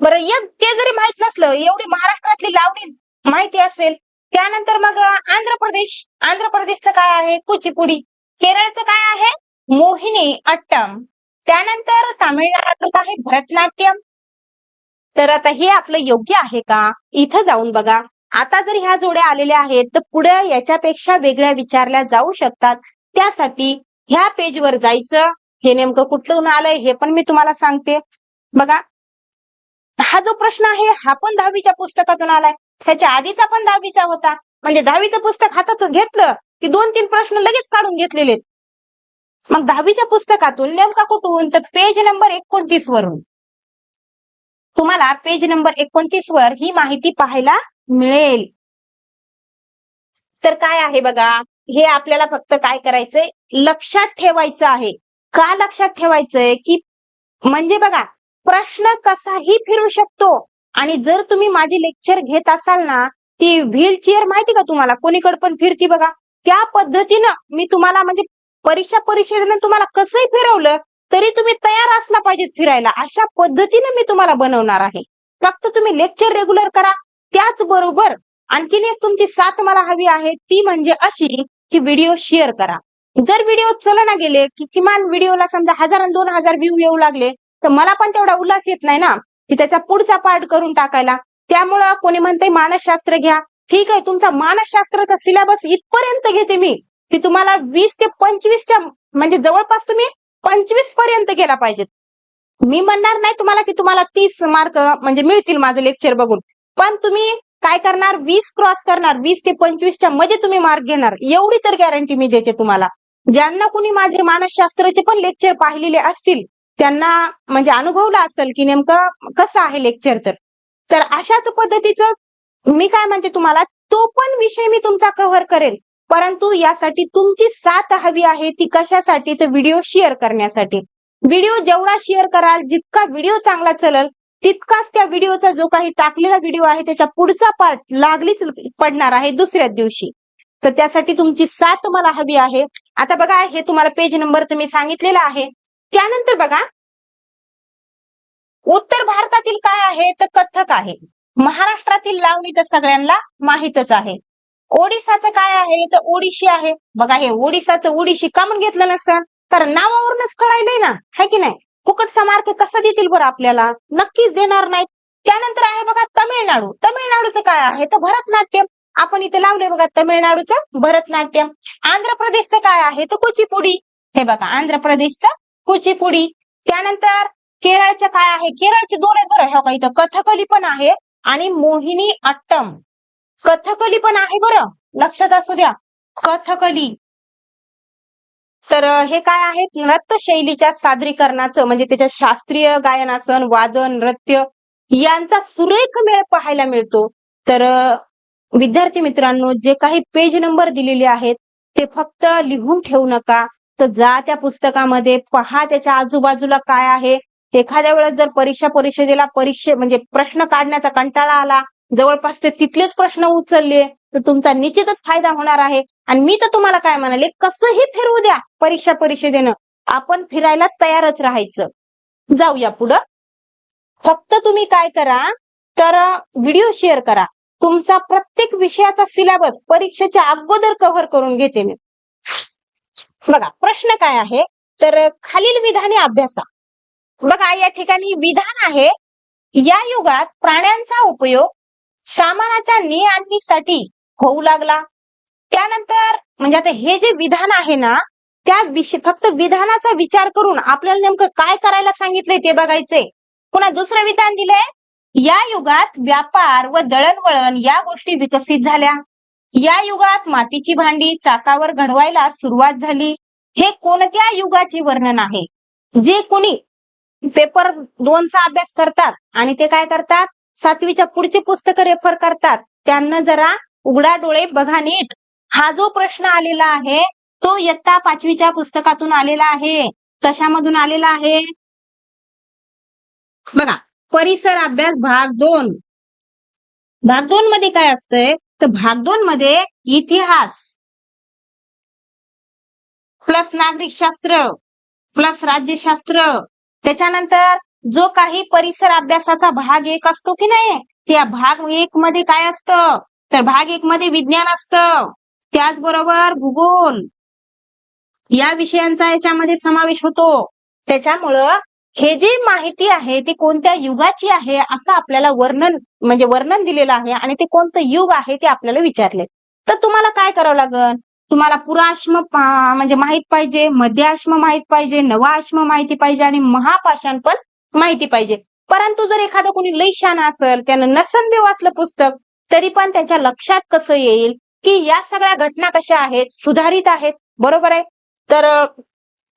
बरं ते जरी माहित नसलं एवढी महाराष्ट्रातली लावणी माहिती असेल त्यानंतर मग आंध्र प्रदेशचं काय आहे कुचिपुडी. केरळचं काय आहे मोहिनी अट्टम. त्यानंतर तामिळनाडूचं आहे भरतनाट्यम. तर आता हे आपलं योग्य आहे का इथं जाऊन बघा. आता जर ह्या जोड्या आलेल्या आहेत तर पुढे याच्यापेक्षा वेगळ्या विचारल्या जाऊ शकतात. त्यासाठी ह्या पेजवर जायचं. हे नेमकं कुठून आलंय हे पण मी तुम्हाला सांगते बघा. हा जो प्रश्न आहे हा पण 10वीच्या पुस्तकातून आलाय. त्याच्या आधीचा पण 10वीचा होता. म्हणजे 10वीचं पुस्तक हातात घेतलं की 2-3 प्रश्न लगेच काढून घेतलेले. मग 10वीच्या पुस्तकातून नेमका कुठून? तर पेज नंबर 29 वरून. तुम्हाला पेज नंबर 29 वर ही माहिती पाहायला मिळेल. तर काय आहे बघा, हे आपल्याला फक्त काय करायचंय, लक्षात ठेवायचं आहे. का लक्षात ठेवायचंय? की म्हणजे बघा, प्रश्न कसाही फिरू शकतो आणि जर तुम्ही माझी लेक्चर घेत असाल ना, ती व्हीलचेअर माहिती का तुम्हाला? कोणीकडे पण फिरती बघा. त्या पद्धतीनं मी तुम्हाला म्हणजे परीक्षा परिषदेनं तुम्हाला कसंही फिरवलं, तरी तुम्ही तयार असला पाहिजेत फिरायला. अशा पद्धतीने मी तुम्हाला बनवणार आहे. फक्त तुम्ही लेक्चर रेग्युलर करा. त्याचबरोबर आणखीन एक तुमची साथ मला हवी आहे, ती म्हणजे अशी की व्हिडिओ शेअर करा. जर व्हिडिओ चलना गेले, की किमान व्हिडिओला समजा 1000 आणि 2000 व्ह्यू येऊ लागले, तर मला पण तेवढा उल्हास येत नाही ना, की त्याचा पुढचा पार्ट करून टाकायला. त्यामुळं कोणी म्हणतंय मानसशास्त्र घ्या. ठीक आहे, तुमचा मानसशास्त्राचा सिलेबस इथपर्यंत घेते मी, की तुम्हाला 20 ते 25च्या म्हणजे जवळपास तुम्ही 25 पर्यंत गेला पाहिजेत. मी म्हणणार नाही तुम्हाला की तुम्हाला 30 मार्क म्हणजे मिळतील माझं लेक्चर बघून. पण तुम्ही काय करणार, 20 क्रॉस करणार, 20 ते 25च्या मध्ये तुम्ही मार्क घेणार, एवढी तर गॅरंटी मी देते तुम्हाला. ज्यांना कुणी माझे मानसशास्त्राचे पण लेक्चर पाहिलेले असतील त्यांना म्हणजे अनुभवलं असेल की नेमकं कसं आहे लेक्चर. तर अशाच पद्धतीचं मी काय म्हणते तुम्हाला, तो पण विषय मी तुमचा कव्हर करेल. परंतु यासाठी तुमची साथ हवी आहे. ती कशासाठी? तर व्हिडिओ शेअर करण्यासाठी. व्हिडिओ जेवढा शेअर कराल, जितका व्हिडिओ चांगला चलेल, तितकाच त्या व्हिडिओचा जो काही टाकलेला व्हिडिओ आहे त्याच्या पुढचा पार्ट लागलीच पडणार आहे दुसऱ्याच दिवशी. तर त्यासाठी तुमची साथ मला हवी आहे. आता बघा, हे तुम्हाला पेज नंबर तुम्ही सांगितलेला आहे. त्यानंतर बघा, उत्तर भारतातील काय आहे तर कथ्थक आहे. महाराष्ट्रातील लावणी तर सगळ्यांना माहीतच आहे. ओडिसाचं काय आहे तर ओडिशी आहे. बघा, हे ओडिसाचं ओडिशी का म्हणून घेतलं नसेल? कारण नावावरूनच कळायलंय ना, है की नाही? फुकटचा मार्क कसा देतील बरं आपल्याला? नक्कीच देणार नाहीत. त्यानंतर आहे बघा तमिळनाडू. तमिळनाडूचं काय आहे तर भरतनाट्यम. आपण इथे लावलंय बघा तमिळनाडूचं भरतनाट्यम. आंध्र प्रदेशचं काय आहे तर कुचिपुडी. हे बघा आंध्र प्रदेशचं कुचिपुडी. त्यानंतर केरळचं काय आहे? केरळचे 2 आहेत बरं. हे का इथं कथकली पण आहे आणि मोहिनी अट्टम. कथकली पण आहे बरं, लक्षात असू द्या, कथकली. तर हे काय आहे, नृत्य शैलीच्या सादरीकरणाचं म्हणजे त्याच्या शास्त्रीय गायनाचं, वादन, नृत्य यांचा सुरेख मेळ पाहायला मिळतो. तर विद्यार्थी मित्रांनो, जे काही पेज नंबर दिलेले आहेत ते फक्त लिहून ठेवू नका. तर जा त्या पुस्तकामध्ये पहा, त्याच्या आजूबाजूला काय आहे. एखाद्या वेळेस जर परीक्षा परिषदेला म्हणजे प्रश्न काढण्याचा कंटाळा आला, जवळपास ते तिथलेच प्रश्न उचलले, तर तुमचा निश्चितच फायदा होणार आहे. आणि मी तर तुम्हाला काय म्हणाले, कसंही फिरवू द्या परीक्षा परिषदेनं, आपण फिरायला तयारच राहायचं. जाऊया पुढं. फक्त तुम्ही काय करा तर व्हिडिओ शेअर करा. तुमचा प्रत्येक विषयाचा सिलेबस परीक्षेच्या अगोदर कव्हर करून घेते मी. बघा, प्रश्न काय आहे तर खालील विधाने अभ्यासा. बघा, या ठिकाणी विधान आहे, या युगात प्राण्यांचा उपयोग सामानाच्या ने-आणीसाठी होऊ लागला. त्यानंतर म्हणजे आता हे जे विधान आहे ना, त्या फक्त विधानाचा विचार करून आपल्याला नेमकं काय करायला सांगितलंय ते बघायचंय. पुन्हा दुसरं विधान दिलंय, या युगात व्यापार व दळणवळण या गोष्टी विकसित झाल्या. या युगात मातीची भांडी चाकावर घडवायला सुरुवात झाली. हे कोणत्या युगाचे वर्णन आहे? जे कोणी पेपर 2चा अभ्यास करतात आणि ते काय करतात, 7वीच्या पुढचे पुस्तक रेफर करतात, त्यांना जरा उघडा डोळे बघा नीट. हा जो प्रश्न आलेला आहे तो इयत्ता 5वीच्या पुस्तकातून आलेला आहे. कशामधून आलेला आहे बघा, परिसर अभ्यास भाग 2. भाग 2 मध्ये काय असतंय तर भाग 2 मध्ये इतिहास प्लस नागरिकशास्त्र प्लस राज्यशास्त्र. त्याच्यानंतर जो काही परिसर अभ्यासाचा भाग 1 असतो की नाही, त्या भाग 1 मध्ये काय असतं तर भाग 1 मध्ये विज्ञान असतं, त्याचबरोबर भूगोल या विषयांचा याच्यामध्ये समावेश होतो. त्याच्यामुळं हे जी माहिती आहे ती कोणत्या युगाची आहे असं आपल्याला वर्णन दिलेलं आहे आणि ते कोणतं युग आहे ते आपल्याला विचारले. तर तुम्हाला काय करावं लागेल, तुम्हाला पुराश्म म्हणजे माहित पाहिजे, मध्य आश्म माहित पाहिजे, नवा आश्म माहिती पाहिजे आणि महापाषाण पण माहिती पाहिजे. परंतु जर एखादं कोणी लई शहाणा असेल, त्यानं नसन बी वाचलं पुस्तक, तरी पण त्याच्या लक्षात कसं येईल की या सगळ्या घटना कशा आहेत, सुधारित आहेत, बरोबर आहे. तर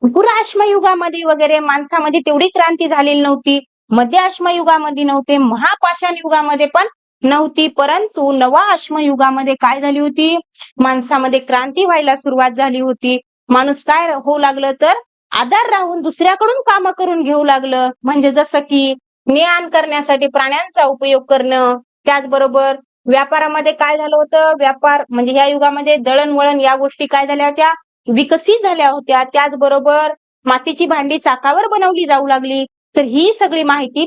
पुरा अश्मयुगामध्ये वगैरे माणसामध्ये तेवढी क्रांती झालेली नव्हती, मध्य अश्मयुगामध्ये नव्हते, महापाषाण युगामध्ये पण नव्हती. परंतु नवा अश्मयुगामध्ये काय झाली होती, माणसामध्ये क्रांती व्हायला सुरुवात झाली होती. माणूस काय होऊ लागलं तर आधार राहून दुसऱ्याकडून कामं करून घेऊ लागलं. म्हणजे जसं की ने-आण करण्यासाठी प्राण्यांचा उपयोग करणं, त्याचबरोबर व्यापारामध्ये काय झालं होतं, व्यापार म्हणजे ह्या युगामध्ये दळणवळण या गोष्टी काय झाल्या होत्या, विकसित झाल्या होत्या. त्याचबरोबर मातीची भांडी चाकावर बनवली जाऊ लागली. तर ही सगळी माहिती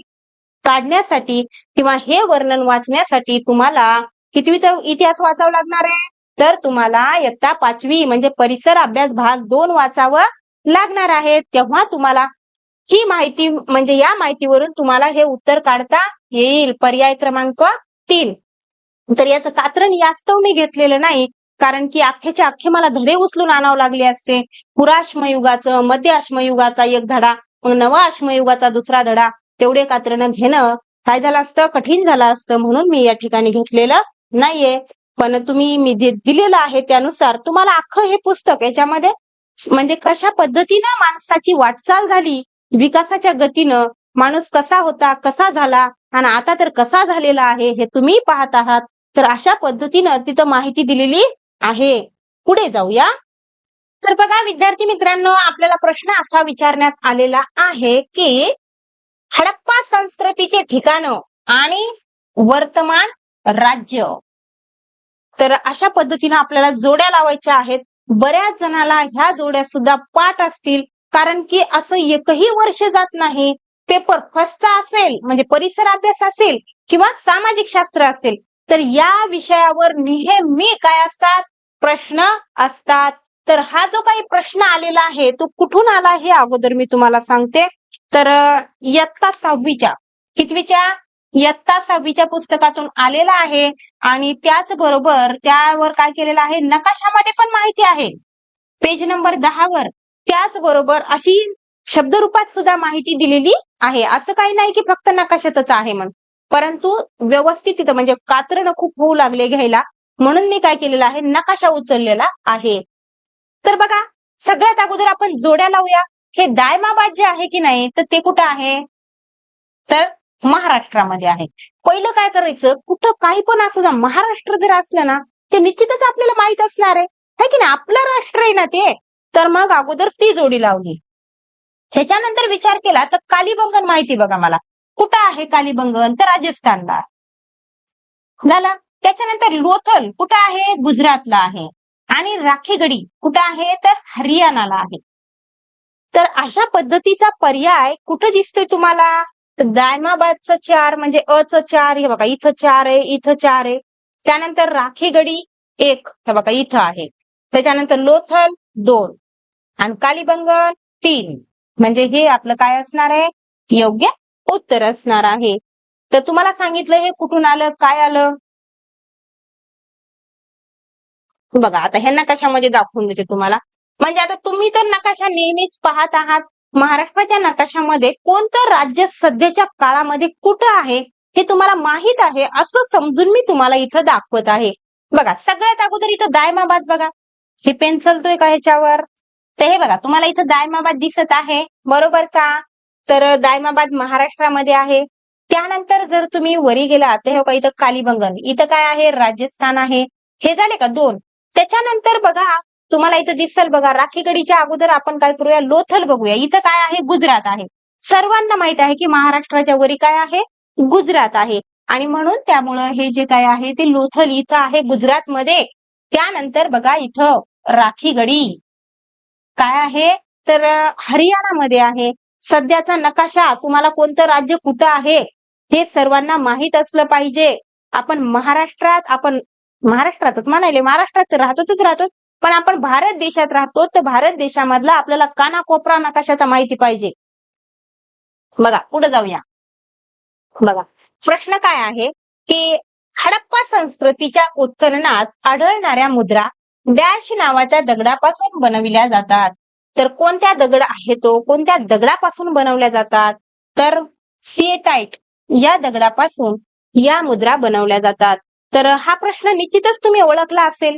काढण्यासाठी किंवा हे वर्णन वाचण्यासाठी तुम्हाला कितवीचा इतिहास वाचावा लागणार आहे, तर तुम्हाला इयत्ता 5वी म्हणजे परिसर अभ्यास भाग 2 वाचावं लागणार आहे. तेव्हा तुम्हाला ही माहिती म्हणजे या माहितीवरून तुम्हाला हे उत्तर काढता येईल. पर्याय क्रमांक 3. तर याचं कात्रण यास्तव मी घेतलेलं नाही, कारण की अख्खेच्या अख्खे मला धडे उचलून आणावं लागले असते. पुरा अश्मयुगाचं, मध्य अश्मयुगाचा एक धडा, मग नवा अश्मयुगाचा दुसरा धडा, तेवढे कात्रण घेणं काय झालं असतं, कठीण झालं असतं. म्हणून मी या ठिकाणी घेतलेलं नाहीये. पण तुम्ही मी जे दिलेलं आहे त्यानुसार तुम्हाला अख्खं हे पुस्तक याच्यामध्ये म्हणजे कशा पद्धतीनं माणसाची वाटचाल झाली, विकासाच्या गतीनं माणूस कसा होता, कसा झाला आणि आता तर कसा झालेला आहे हे तुम्ही पाहत आहात. तर अशा पद्धतीनं तिथं माहिती दिलेली आहे. पुढे जाऊया. तर बघा विद्यार्थी मित्रांनो, आपल्याला प्रश्न असा विचारण्यात आलेला आहे की हडप्पा संस्कृतीचे ठिकाणं आणि वर्तमान राज्य. तर अशा पद्धतीनं आपल्याला जोड्या लावायच्या आहेत. बऱ्याच जणाला ह्या जोड्या सुद्धा पाठ असतील, कारण की असं एकही वर्ष जात नाही, पेपर फर्स्टचा असेल म्हणजे परिसर अभ्यास असेल किंवा सामाजिक शास्त्र असेल, तर या विषयावर नेहमी काय असतात, प्रश्न असतात. तर हा जो काही प्रश्न आलेला आहे तो कुठून आला हे अगोदर मी तुम्हाला सांगते. तर इयत्ता 6वीच्या कितवीच्या, इयत्ता 6वीच्या पुस्तकातून आलेला आहे. आणि त्याचबरोबर त्यावर काय केलेलं आहे, नकाशामध्ये पण माहिती आहे पेज नंबर 10 वर. त्याचबरोबर अशी शब्दरूपात सुद्धा माहिती दिलेली आहे. असं काही नाही की फक्त नकाशातच आहे म्हणून, परंतु व्यवस्थित तिथं म्हणजे कात्रण खूप होऊ लागले घ्यायला, म्हणून मी काय केलेलं आहे, नकाशा उचललेला आहे. तर बघा सगळ्यात अगोदर आपण जोड्या लावूया. हे दायमाबाद जे आहे की नाही, तर ते कुठं आहे, तर महाराष्ट्रामध्ये आहे. पहिलं काय करायचं, कुठं काही पण असू द्या, महाराष्ट्र जर असलं ना ते निश्चितच आपल्याला माहित असणार आहे, है की नाही, आपलं राष्ट्र आहे ना ते. तर मग अगोदर ती जोडी लावली. त्याच्यानंतर विचार केला तर कालीबंगन माहिती बघा मला, कुठं आहे कालीबंगन, तर राजस्थानला झाला. त्याच्यानंतर लोथल कुठं आहे, गुजरातला आहे. आणि राखीगडी कुठं आहे, तर हरियाणाला आहे. तर अशा पद्धतीचा पर्याय कुठं दिसतोय तुम्हाला, तर दायमाबादचं 4 म्हणजे अचं 4, हे बघा इथं 4 आहे, इथं 4 आहे. त्यानंतर राखीगडी 1, हे बघा इथं आहे. त्याच्यानंतर लोथल 2 आणि कालीबंगन 3. म्हणजे हे आपलं काय असणार आहे, योग्य उत्तर असणार आहे. तर तुम्हाला सांगितलं हे कुठून आलं, काय आलं बघा. आता ह्या नकाशामध्ये दाखवून देते तुम्हाला. म्हणजे आता तुम्ही तर नकाशा नेहमीच पाहत आहात. महाराष्ट्राच्या नकाशामध्ये कोणतं राज्य सध्याच्या काळामध्ये कुठं आहे हे तुम्हाला माहित आहे, असं समजून मी तुम्हाला इथं दाखवत आहे. बघा सगळ्यात अगोदर इथं दायमाबाद बघा, हे पेन चालतोय का ह्याच्यावर, तर हे बघा तुम्हाला इथं दायमाबाद दिसत आहे, बरोबर का. तर दायमाबाद महाराष्ट्रामध्ये आहे. त्यानंतर जर तुम्ही वरी गेला तर हे बघा इथं कालीबंगन, इथं काय आहे, राजस्थान आहे. हे झाले का 2. त्याच्यानंतर बघा तुम्हाला इथं दिसेल बघा, राखीगडीच्या अगोदर आपण काय करूया, लोथल बघूया. इथं काय आहे, गुजरात आहे. सर्वांना माहित आहे की महाराष्ट्राच्या वरी काय आहे, गुजरात आहे. आणि म्हणून त्यामुळं हे जे काय आहे ते लोथल इथं आहे गुजरातमध्ये. त्यानंतर बघा इथं राखीगडी काय आहे, तर हरियाणामध्ये आहे. सध्याचा नकाशा तुम्हाला कोणतं राज्य कुठं आहे हे सर्वांना माहित असलं पाहिजे. आपण महाराष्ट्रातच म्हणाले, महाराष्ट्रात राहतो, पण आपण भारत देशात राहतो, तर भारत देशामधला आपल्याला कानाकोपरा नकाशाचा माहिती पाहिजे. बघा पुढे जाऊया. बघा प्रश्न काय आहे की हडप्पा संस्कृतीच्या उत्खननात आढळणाऱ्या मुद्रा डॅश नावाच्या दगडापासून बनविल्या जातात. तर कोणत्या दगड आहे तो, कोणत्या दगडापासून बनवल्या जातात, तर सिएटाईट या दगडापासून या मुद्रा बनवल्या जातात. तर हा प्रश्न निश्चितच तुम्ही ओळखला असेल.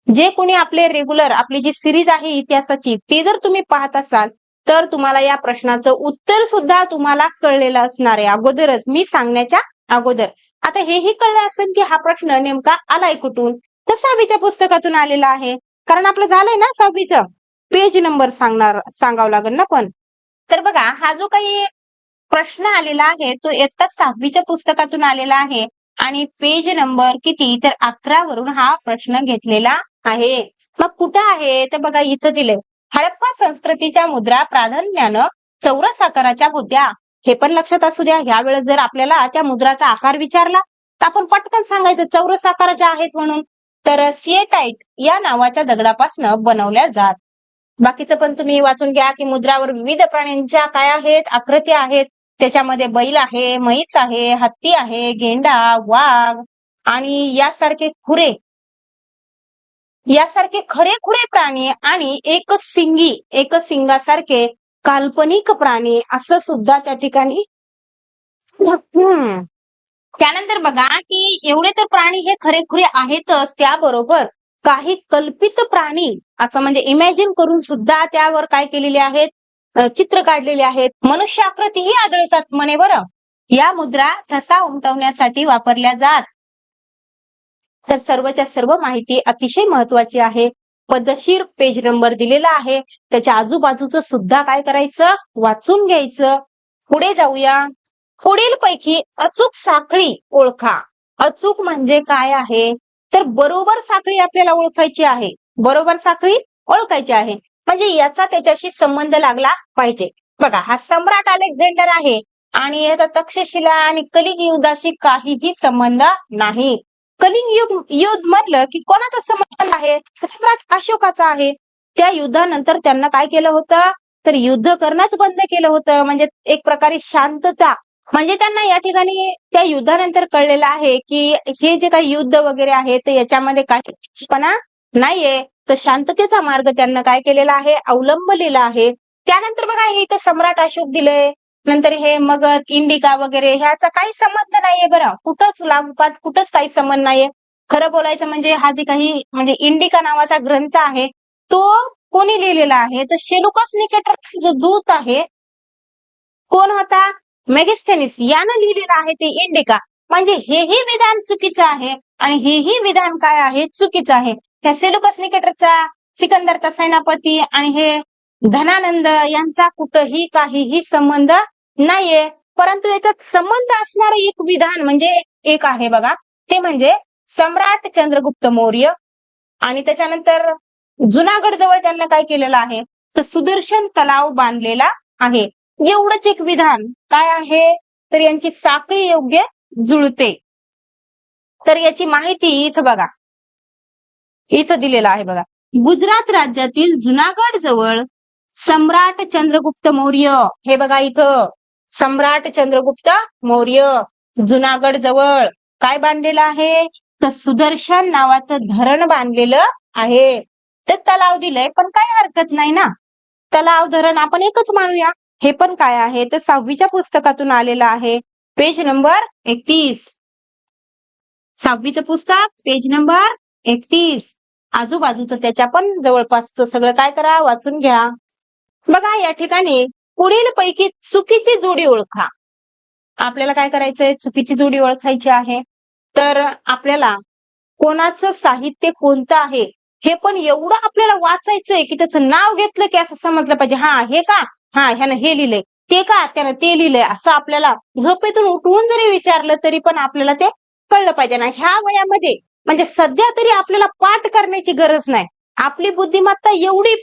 जे कोणी आपले रेग्युलर आपली जी सिरीज आहे इतिहासाची ती जर तुम्ही पाहत असाल तर तुम्हाला या प्रश्नाचं उत्तर सुद्धा तुम्हाला कळलेलं असणार आहे अगोदरच मी सांगण्याच्या अगोदर. आता हेही कळलं असेल की हा प्रश्न नेमका आलाय कुठून, तर 6वीच्या पुस्तकातून आलेला आहे. कारण आपलं झालंय ना 6वीचं, पेज नंबर सांगावं लागेल ना पण. तर बघा हा जो काही प्रश्न आलेला आहे तो इयत्ता 6वीच्या पुस्तकातून आलेला आहे आणि पेज नंबर किती तर 11 वरून हा प्रश्न घेतलेला आहे. मग कुठं आहे तर बघा इथं दिलंय. हडप्पा संस्कृतीच्या मुद्रा प्राधान्यानं चौरस आकाराच्या होत्या. हे पण लक्षात असू द्या, ह्या वेळेस जर आपल्याला त्या मुद्राचा आकार विचारला तर आपण पटकन सांगायचं चौरस आकाराच्या आहेत म्हणून. तर सिएटाईट या नावाच्या दगडापासून बनवल्या जात. बाकीचं पण तुम्ही वाचून घ्या की मुद्रावर विविध प्राण्यांच्या काय आहेत आकृत्या आहेत. त्याच्यामध्ये बैल आहे, म्हैस आहे, हत्ती आहे, गेंडा, वाघ आणि यासारखे खरेखुरे प्राणी आणि एकसिंगासारखे काल्पनिक प्राणी असं सुद्धा त्या ठिकाणी. त्यानंतर बघा की एवढे तर प्राणी हे खरेखुरे आहेतच, त्याबरोबर काही कल्पित प्राणी असं म्हणजे इमॅजिन करून सुद्धा त्यावर काय केलेले आहेत, चित्र काढलेले आहेत. मनुष्य आकृतीही आढळतात म्हणे बरं. या मुद्रा ठसा उमटवण्यासाठी वापरल्या जात. तर सर्वच्या सर्व माहिती अतिशय महत्वाची आहे. पद्धतशीर पेज नंबर दिलेला आहे, त्याच्या आजूबाजूचं सुद्धा काय करायचं वाचून घ्यायचं. पुढे जाऊया. पुढील पैकी अचूक साखळी ओळखा. अचूक म्हणजे काय आहे तर बरोबर साखळी आपल्याला ओळखायची आहे. बरोबर साखळी ओळखायची आहे म्हणजे याचा त्याच्याशी संबंध लागला पाहिजे. बघा हा सम्राट अलेक्झांडर आहे आणि याचा तक्षशिला आणि कलिंग युद्धाशी काहीही संबंध नाही. कलिंग युद्ध म्हटलं की कोणाचा संबंध आहे, सम्राट अशोकाचा आहे. त्या युद्धानंतर त्यांना काय केलं होतं तर युद्ध करणंच बंद केलं होतं. म्हणजे एक प्रकारे शांतता. म्हणजे त्यांना या ठिकाणी त्या युद्धानंतर कळलेलं आहे की हे जे काही युद्ध वगैरे आहे तर याच्यामध्ये काही नाहीये. तर शांततेचा मार्ग त्यांना काय केलेला आहे अवलंबलेला आहे. त्यानंतर बघा हे इथं सम्राट अशोक दिलंय, नंतर हे मगध, इंडिका वगैरे ह्याचा काही संबंध नाहीये बरं. कुठंच लागोपाठ कुठंच काही संबंध नाहीये. खरं बोलायचं म्हणजे हा जे काही म्हणजे इंडिका नावाचा ग्रंथ आहे तो कोणी लिहिलेला आहे तर सेलुकस निकेटर जो दूत आहे कोण होता मेगस्थेनिस यानं लिहिलेलं आहे ते इंडिका. म्हणजे हेही विधान चुकीचं आहे आणि हेही विधान काय आहे चुकीचं आहे. त्या सेलुकस निकेटरचा, सिकंदरचा सेनापती आणि हे धनानंद यांचा कुठंही काहीही संबंध नाहीये. परंतु याच्यात संबंध असणारं एक विधान म्हणजे एक आहे बघा, ते म्हणजे सम्राट चंद्रगुप्त मौर्य. आणि त्याच्यानंतर जुनागड जवळ त्यांना काय केलेलं आहे तर सुदर्शन तलाव बांधलेला आहे. एवढंच एक विधान काय आहे तर यांची साखळी योग्य जुळते. तर याची माहिती इथं बघा, इथं दिलेलं आहे बघा. गुजरात राज्यातील जुनागड जवळ सम्राट चंद्रगुप्त मौर्य, हे बघा इथं सम्राट चंद्रगुप्त मौर्य जुनागड जवळ काय बांधलेलं आहे तर सुदर्शन नावाचं धरण बांधलेलं आहे. ते तलाव दिलंय पण काय हरकत नाही ना, तलाव धरण आपण एकच मानूया. हे पण काय आहे तर 6वीच्या पुस्तकातून आलेलं आहे, पेज नंबर 31. 6वीचं पुस्तक पेज नंबर 31. आजूबाजूचं त्याच्या पण जवळपासचं सगळं काय करा वाचून घ्या. बघा या ठिकाणी पुढील पैकी चुकीची जोडी ओळखा. आपल्याला काय करायचंय चुकीची जोडी ओळखायची आहे. तर आपल्याला कोणाचं साहित्य कोणतं आहे हे पण एवढं आपल्याला वाचायचंय की त्याचं नाव घेतलं की असं समजलं पाहिजे, हा हे का, हा ह्यानं हे लिहिलंय, ते का त्यानं ते लिहिलंय, असं आपल्याला झोपेतून उठवून जरी विचारलं तरी पण आपल्याला ते कळलं पाहिजे ना. ह्या वयामध्ये म्हणजे सध्या तरी आपल्याला पाठ करण्याची गरज नाही. आपली बुद्धिमत्ता एवढी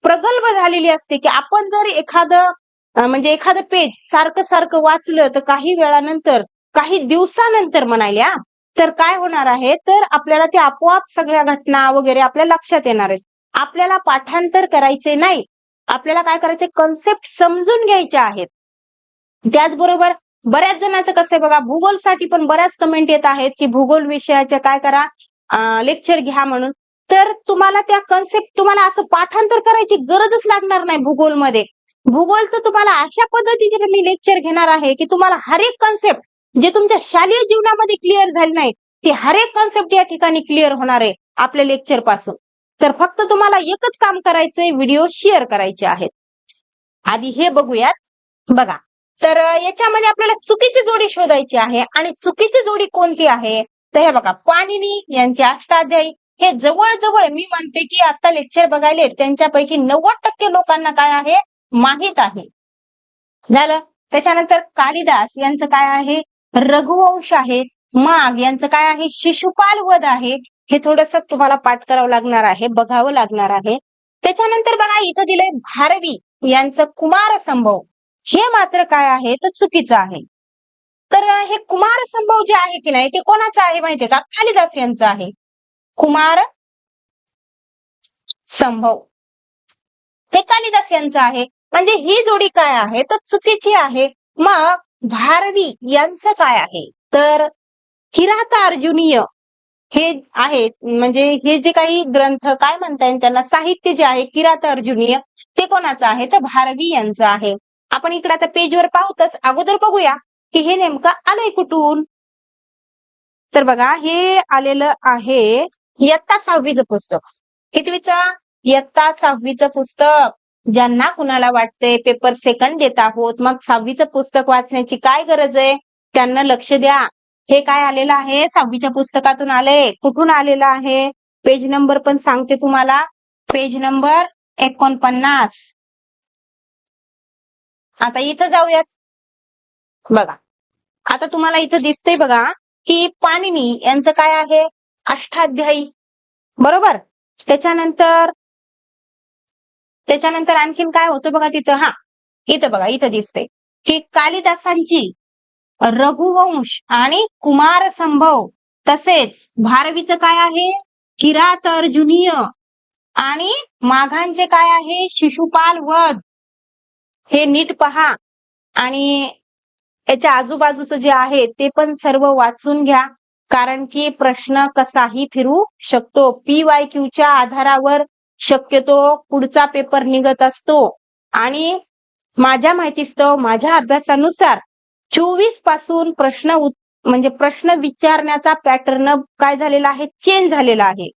प्रगल्भ झालेली असते की आपण जर एखादं पेज सारखं सारखं वाचलं तर काही वेळानंतर, काही दिवसानंतर म्हणाल्या तर काय होणार आहे तर आपल्याला ते आपोआप सगळ्या घटना वगैरे आपल्या लक्षात येणार आहेत. आपल्याला पाठांतर करायचे नाही, आपल्याला काय करायचे कन्सेप्ट समजून घ्यायचे आहेत. त्याचबरोबर बऱ्याच जणांचं कसं आहे बघा, भूगोलसाठी पण बऱ्याच कमेंट येत आहेत की भूगोल विषयाचे काय करा लेक्चर घ्या म्हणून. तर तुम्हाला त्या कन्सेप्ट तुम्हाला असं पाठांतर करायची गरजच लागणार नाही भूगोलमध्ये. भूगोलचं तुम्हाला अशा पद्धतीने मी लेक्चर घेणार आहे की तुम्हाला हर एक कॉन्सेप्ट जे तुमच्या शालेय जीवनामध्ये क्लिअर झाले नाही ते हर एक कॉन्सेप्ट या ठिकाणी क्लिअर होणार आहे आपल्या लेक्चर पासून. तर फक्त तुम्हाला एकच काम करायचंय, व्हिडिओ शेअर करायचे आहेत. आधी हे बघूयात. बघा, तर याच्यामध्ये आपल्याला चुकीची जोडी शोधायची आहे आणि चुकीची जोडी कोणती आहे तर हे बघा, पाणिनी यांचे अष्टाध्यायी हे जवळजवळ मी म्हणते की आता लेक्चर बघायले त्यांच्यापैकी 90% लोकांना काय आहे माहित आहे. झालं. त्याच्यानंतर कालिदास यांचं काय आहे रघुवंश आहे. माघ यांचं काय आहे शिशुपाल वध आहे. हे थोडस तुम्हाला पाठ करावं लागणार आहे, बघावं लागणार आहे. त्याच्यानंतर बघा इथं दिलंय भारवी यांचं कुमार संभव. हे मात्र काय आहे तर चुकीचं आहे. तर हे कुमार संभव जे आहे की नाही ते कोणाचं आहे माहितीये का, कालिदास यांचं आहे कुमार संभव. हे कालिदास यांचं आहे. म्हणजे ही जोडी काय आहे तर चुकीची आहे. मग भारवी यांचं काय आहे तर किराता अर्जुनीय हे आहेत. म्हणजे हे जे काही ग्रंथ काय म्हणता येईल त्यांना, साहित्य जे आहे किराता अर्जुनीय ते कोणाचं आहे तर भारवी यांचं आहे. आपण इकडे आता पेजवर पाहूतच, अगोदर बघूया की हे नेमकं आलंय कुठून. तर बघा, हे आलेलं आहे इयत्ता 6वीचं पुस्तक. कितवीचं? इयत्ता 6वीचं पुस्तक. ज्यांना कुणाला वाटते पेपर सेकंड देत आहोत मग 6वीचं पुस्तक वाचण्याची काय गरज आहे त्यांना लक्ष द्या. हे काय आलेलं आहे 6वीच्या पुस्तकातून आले. कुठून आलेलं आहे पेज नंबर पण सांगते तुम्हाला, पेज नंबर 49. आता इथं जाऊयात. बघा, आता तुम्हाला इथं दिसतंय बघा की पाणिनी यांचं काय आहे अष्टाध्यायी, बरोबर. त्याच्यानंतर आणखीन काय होतं बघा तिथं, इथं बघा, इथं दिसतंय की कालिदासांची रघुवंश आणि कुमार संभव, तसेच भारवीचं काय आहे किरात अर्जुनीय आणि माघांचे काय आहे शिशुपाल वध. हे नीट पहा आणि याच्या आजूबाजूचं जे आहे ते पण सर्व वाचून घ्या, कारण की प्रश्न कसाही फिरू शकतो. PYQच्या आधारावर शक्यतो पुढचा पेपर निघत असतो आणि माझ्या माहितीस्तव माझ्या अभ्यासानुसार 24 पासून म्हणजे प्रश्न विचारण्याचा पॅटर्न काय झालेला आहे चेंज झालेला आहे,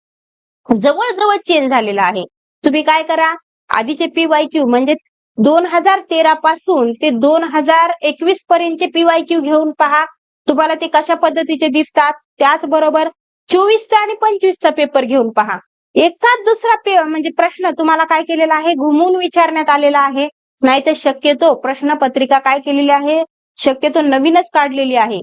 जवळजवळ चेंज झालेला आहे. तुम्ही काय करा, आधीचे PYQ म्हणजे 2013 पासून ते 2021 पर्यंतचे PYQ घेऊन पहा, तुम्हाला ते कशा पद्धतीचे दिसतात. त्याचबरोबर 24चा आणि 25चा पेपर घेऊन पहा. एकाच दुसरा म्हणजे प्रश्न तुम्हाला काय केलेला आहे घुमून विचारण्यात आलेला आहे, नाहीतर शक्यतो प्रश्नपत्रिका काय केलेली आहे शक्यतो नवीनच काढलेली आहे.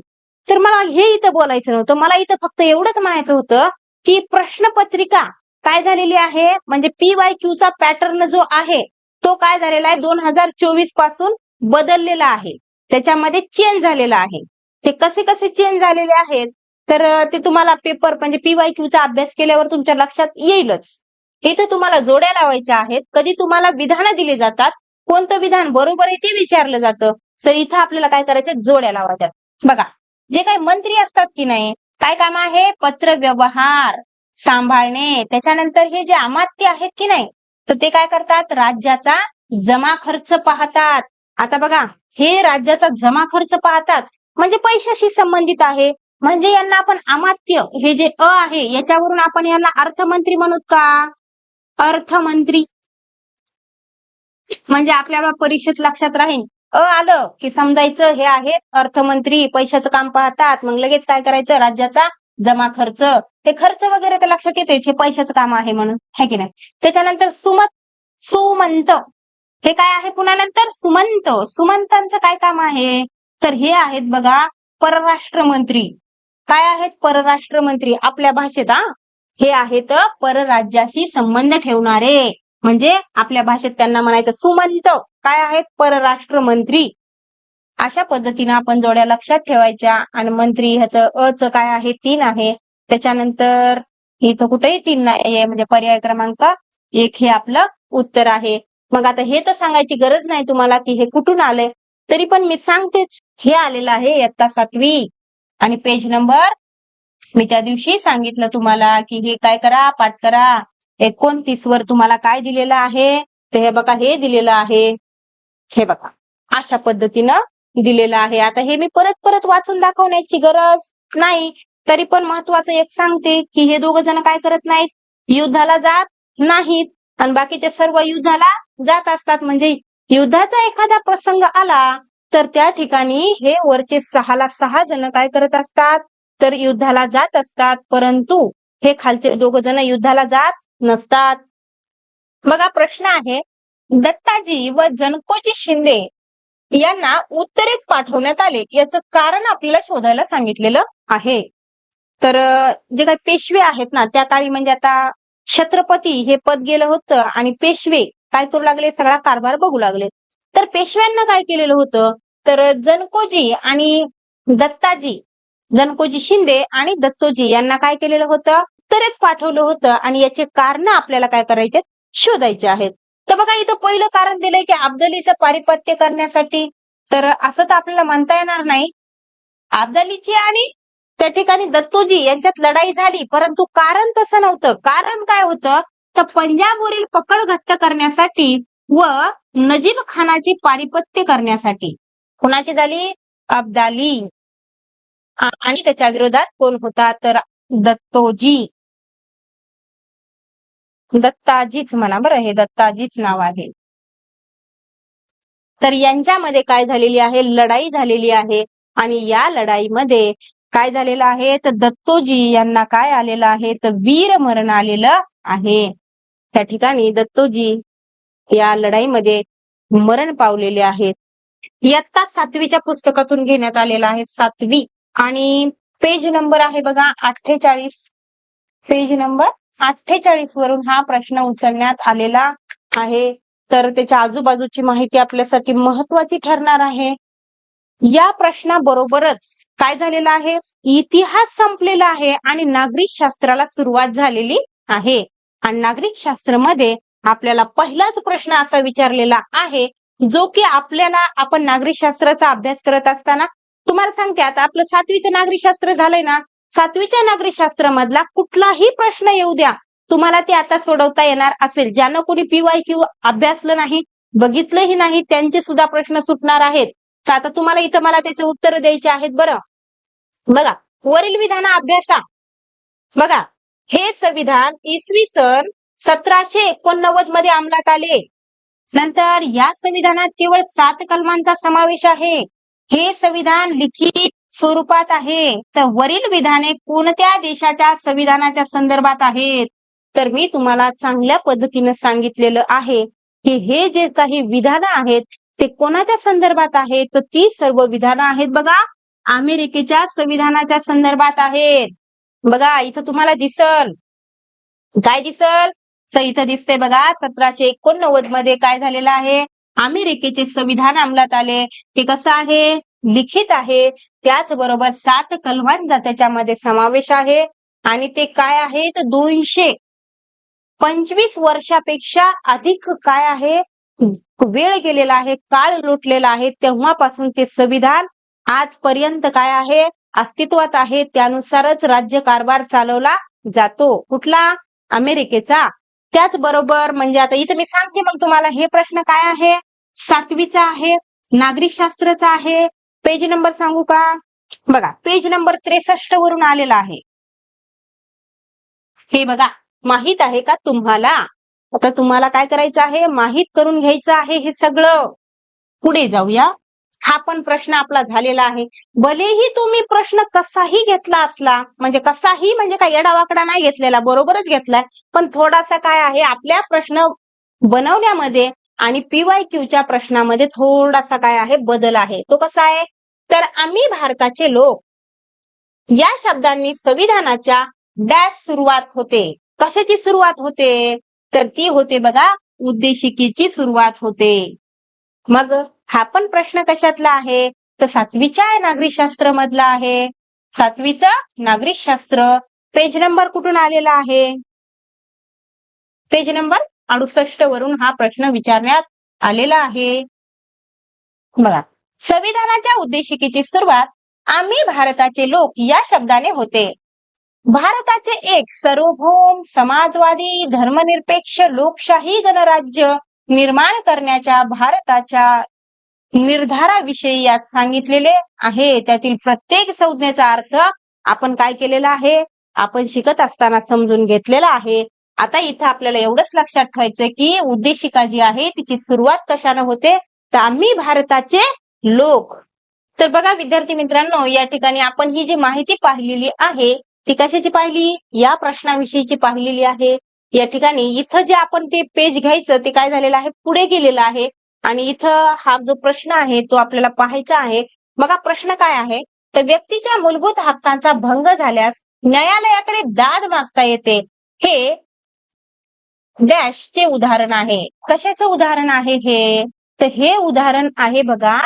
तर मला हे इथं बोलायचं नव्हतं, मला इथं फक्त एवढंच म्हणायचं होतं की प्रश्नपत्रिका काय झालेली आहे म्हणजे PYQचा पॅटर्न जो आहे तो काय झालेला आहे 2024 पासून बदललेला आहे, त्याच्यामध्ये चेंज झालेला आहे. ते कसे कसे चेंज झालेले आहेत तर ते तुम्हाला पेपर म्हणजे PYQचा अभ्यास केल्यावर तुमच्या लक्षात येईलच. इथे तुम्हाला जोड्या लावायच्या आहेत. कधी तुम्हाला विधानं दिली जातात, कोणतं विधान बरोबर आहे ते विचारलं जातं, तर इथं आपल्याला काय करायचं जोड्या लावायच्या. बघा, जे काही मंत्री असतात की नाही काय काम आहे पत्र व्यवहार सांभाळणे. त्याच्यानंतर हे जे अमात्य आहेत की नाही तर ते काय करतात राज्याचा जमा खर्च पाहतात. आता बघा, हे राज्याचा जमा खर्च पाहतात म्हणजे पैशाशी संबंधित आहे. म्हणजे यांना आपण अमात्य हे जे आहे याच्यावरून आपण यांना अर्थमंत्री म्हणूत का, अर्थमंत्री. म्हणजे आपल्याला परीक्षेत लक्षात राहील आलं की समजायचं हे आहेत अर्थमंत्री, पैशाचं काम पाहतात, मग लगेच काय करायचं राज्याचा जमा खर्च, हे खर्च वगैरे तर लक्षात येते हे पैशाचं काम आहे म्हणून, है की नाही. त्याच्यानंतर सुमंत हे काय आहे पुन्हा नंतर सुमंत, सुमंतांचं काय काम आहे तर हे आहेत बघा परराष्ट्र मंत्री. काय आहेत परराष्ट्र मंत्री आपल्या भाषेत, हे आहेत परराज्याशी संबंध ठेवणारे, म्हणजे आपल्या भाषेत त्यांना म्हणायचं सुमंत. काय आहेत परराष्ट्र मंत्री. अशा पद्धतीने आपण जोड्या लक्षात ठेवायच्या. आणि मंत्री ह्याचं अच काय आहे 3 आहे. त्याच्यानंतर इथं कुठेही 3 नाही म्हणजे पर्याय क्रमांक 1 हे आपलं उत्तर आहे. मग आता हे तर सांगायची गरज नाही तुम्हाला की हे कुठून आले, तरी पण मी सांगतेच, हे आलेलं आहे इयत्ता 7वी आणि पेज नंबर मी त्या दिवशी सांगितलं तुम्हाला की हे काय करा पाठ करा. 29 वर तुम्हाला काय दिलेलं आहे ते हे बघा हे दिलेलं आहे हे बघा अशा पद्धतीनं दिलेलं आहे. आता हे मी परत परत वाचून दाखवण्याची गरज नाही, तरी पण महत्वाचं एक सांगते की हे दोघ जण काय करत नाहीत, युद्धाला जात नाहीत आणि बाकीचे सर्व युद्धाला जात असतात. म्हणजे युद्धाचा एखादा प्रसंग आला तर त्या ठिकाणी हे वरचे 6 जण काय करत असतात, तर युद्धाला जात असतात, परंतु हे खालचे दोघ जण युद्धाला जात नसतात. बघा प्रश्न आहे, दत्ताजी व जनकोजी शिंदे यांना उत्तरेत पाठवण्यात आले, याचं कारण आपल्याला शोधायला सांगितलेलं आहे. तर जे काही पेशवे आहेत ना त्या काळी, म्हणजे आता छत्रपती हे पद गेलं होतं आणि पेशवे काय करू लागले, सगळा कारभार बघू लागले. तर पेशव्यांना काय केलेलं होतं, तर जनकोजी आणि दत्ताजी, जनकोजी शिंदे आणि दत्तोजी यांना काय केलेलं होतं, उत्तरेत पाठवलं होतं आणि याचे कारण आपल्याला काय करायचे, शोधायचे आहेत. तर बघा इथं पहिलं कारण दिलंय की अब्दालीचं पारिपत्य करण्यासाठी. तर असं तर आपल्याला म्हणता येणार नाही. अब्दालीची आणि त्या ठिकाणी दत्तोजी यांच्यात लढाई झाली, परंतु कारण तसं नव्हतं. कारण काय होतं, तर पंजाबवरील पकड घट्ट करण्यासाठी व नजीब खानाची पारिपत्य करण्यासाठी. कोणाची झाली, अब्दाली. आणि त्याच्या विरोधात कोण होता, तर दत्तोजी. दत्ताजीच म्हणा बरं, हे दत्ताजीच नाव आहे. तर यांच्यामध्ये काय झालेली आहे, लढाई झालेली आहे आणि या लढाईमध्ये काय झालेलं आहे, तर दत्तोजी यांना काय आलेलं आहे, तर वीर मरण आलेलं आहे. त्या ठिकाणी दत्तोजी या लढाईमध्ये मरण पावलेले आहेत. इयत्ता 7वीच्या पुस्तकातून घेण्यात आलेला आहे, 7वी. आणि पेज नंबर आहे बघा 48. पेज नंबर 48 वरून हा प्रश्न उचलण्यात आलेला आहे. तर त्याच्या आजूबाजूची माहिती आपल्यासाठी महत्वाची ठरणार आहे. या प्रश्नाबरोबरच काय झालेलं आहे, इतिहास संपलेला आहे आणि नागरिक शास्त्राला सुरुवात झालेली आहे. आणि नागरिक शास्त्रामध्ये आपल्याला पहिलाच प्रश्न असा विचारलेला आहे, जो की आपल्याला, आपण नागरिक शास्त्राचा अभ्यास करत असताना तुम्हाला सांगते, आता आपलं 7वीचं नागरिक शास्त्र झालंय ना, 7वीच्या नागरिक शास्त्रामधला कुठलाही प्रश्न येऊ द्या, तुम्हाला ते आता सोडवता येणार असेल. ज्यानं कोणी PYQ अभ्यासलं नाही, बघितलंही नाही, त्यांचे सुद्धा प्रश्न सुटणार आहेत. तर आता तुम्हाला इथं मला त्याचे उत्तर द्यायचे आहेत. बरं बघा, वरील विधान अभ्यासा. बघा, हे संविधान इसवी सन 1789 मध्ये अंमलात आले. नंतर या संविधानात केवळ 7 कलमांचा समावेश आहे. हे संविधान लिखित स्वरूपात आहे. तर वरील विधाने कोणत्या देशाच्या संविधानाच्या संदर्भात आहेत, तर मी तुम्हाला चांगल्या पद्धतीने सांगितलेलं आहे की हे जे काही विधानं आहेत ते कोणाच्या संदर्भात आहेत, तर ती सर्व विधानं आहेत बघा अमेरिकेच्या संविधानाच्या संदर्भात आहेत. बघा इथं तुम्हाला दिसल, काय दिसल, तर इथं दिसते बघा 1789 मध्ये काय झालेलं आहे, अमेरिकेचे संविधान अंमलात आले. ते कसं आहे, लिखित आहे. त्याचबरोबर 7 कलमांचा त्याच्यामध्ये समावेश आहे आणि ते काय आहे, तर 225 वर्षापेक्षा अधिक काय आहे, वेळ गेलेला आहे, काळ लोटलेला आहे. तेव्हापासून ते संविधान आजपर्यंत काय आहे, अस्तित्वात आहे. त्यानुसारच राज्यकारभार चालवला जातो. कुठला, अमेरिकेचा. त्याचबरोबर म्हणजे आता इथे मी सांगते मग तुम्हाला, हे प्रश्न काय आहे, 7वीचा आहे, नागरिक शास्त्राचा आहे. पेज नंबर सांगू का, बघा पेज नंबर 63 वरून आलेला आहे. हे बघा, माहित आहे का तुम्हाला, आता तुम्हाला काय करायचं आहे, माहित करून घ्यायचं आहे हे सगळं. पुढे जाऊया. हा पण प्रश्न आपला झालेला आहे. भलेही तुम्ही प्रश्न कसाही घेतला असला, म्हणजे कसाही म्हणजे काय येडावाकडा नाही घेतलेला, बरोबरच घेतलाय, पण थोडासा काय आहे, आपल्या प्रश्न बनवण्यामध्ये आणि PYQच्या प्रश्नामध्ये थोडासा काय आहे, बदल आहे. तो कसा आहे, तर आम्ही भारताचे लोक या शब्दांनी संविधानाच्या डॅश सुरुवात होते. कशाची सुरुवात होते, तर ती होते बघा उद्देशिकेची सुरुवात होते. मग हा पण प्रश्न कशातला आहे, तर 7वीच्या नागरिकशास्त्र मधला आहे. 7वीचं नागरिकशास्त्र. पेज नंबर कुठून आलेला आहे, पेज नंबर 68 वरून हा प्रश्न विचारण्यात आलेला आहे. बघा, संविधानाच्या उद्देशिकेची सुरुवात आम्ही भारताचे लोक या शब्दाने होते. भारताचे एक सार्वभौम समाजवादी धर्मनिरपेक्ष लोकशाही गणराज्य निर्माण करण्याच्या भारताच्या निर्धाराविषयी यात सांगितलेले आहे. त्यातील प्रत्येक संज्ञेचा अर्थ आपण काय केलेला आहे, आपण शिकत असताना समजून घेतलेला आहे. आता इथं आपल्याला एवढंच लक्षात ठेवायचं की उद्देशिका जी आहे तिची सुरुवात कशाने होते, तर आम्ही भारताचे लोक. तर बघा विद्यार्थी मित्रांनो, या ठिकाणी आपण ही जी माहिती पाहिलेली आहे ती कशाची पाहिली, या प्रश्नाविषयीची पाहिलेली आहे. या ठिकाणी इथं जे आपण ते पेज घ्यायचं ते काय झालेलं आहे, पुढे गेलेलं आहे. आणि इथं हा जो प्रश्न आहे तो आपल्याला पाहायचा आहे. बघा प्रश्न काय आहे, तर व्यक्तीच्या मूलभूत हक्कांचा भंग झाल्यास न्यायालयाकडे दाद मागता येते. हे डॅशचे उदाहरण आहे. कशाचं उदाहरण आहे हे, तर हे उदाहरण आहे बघा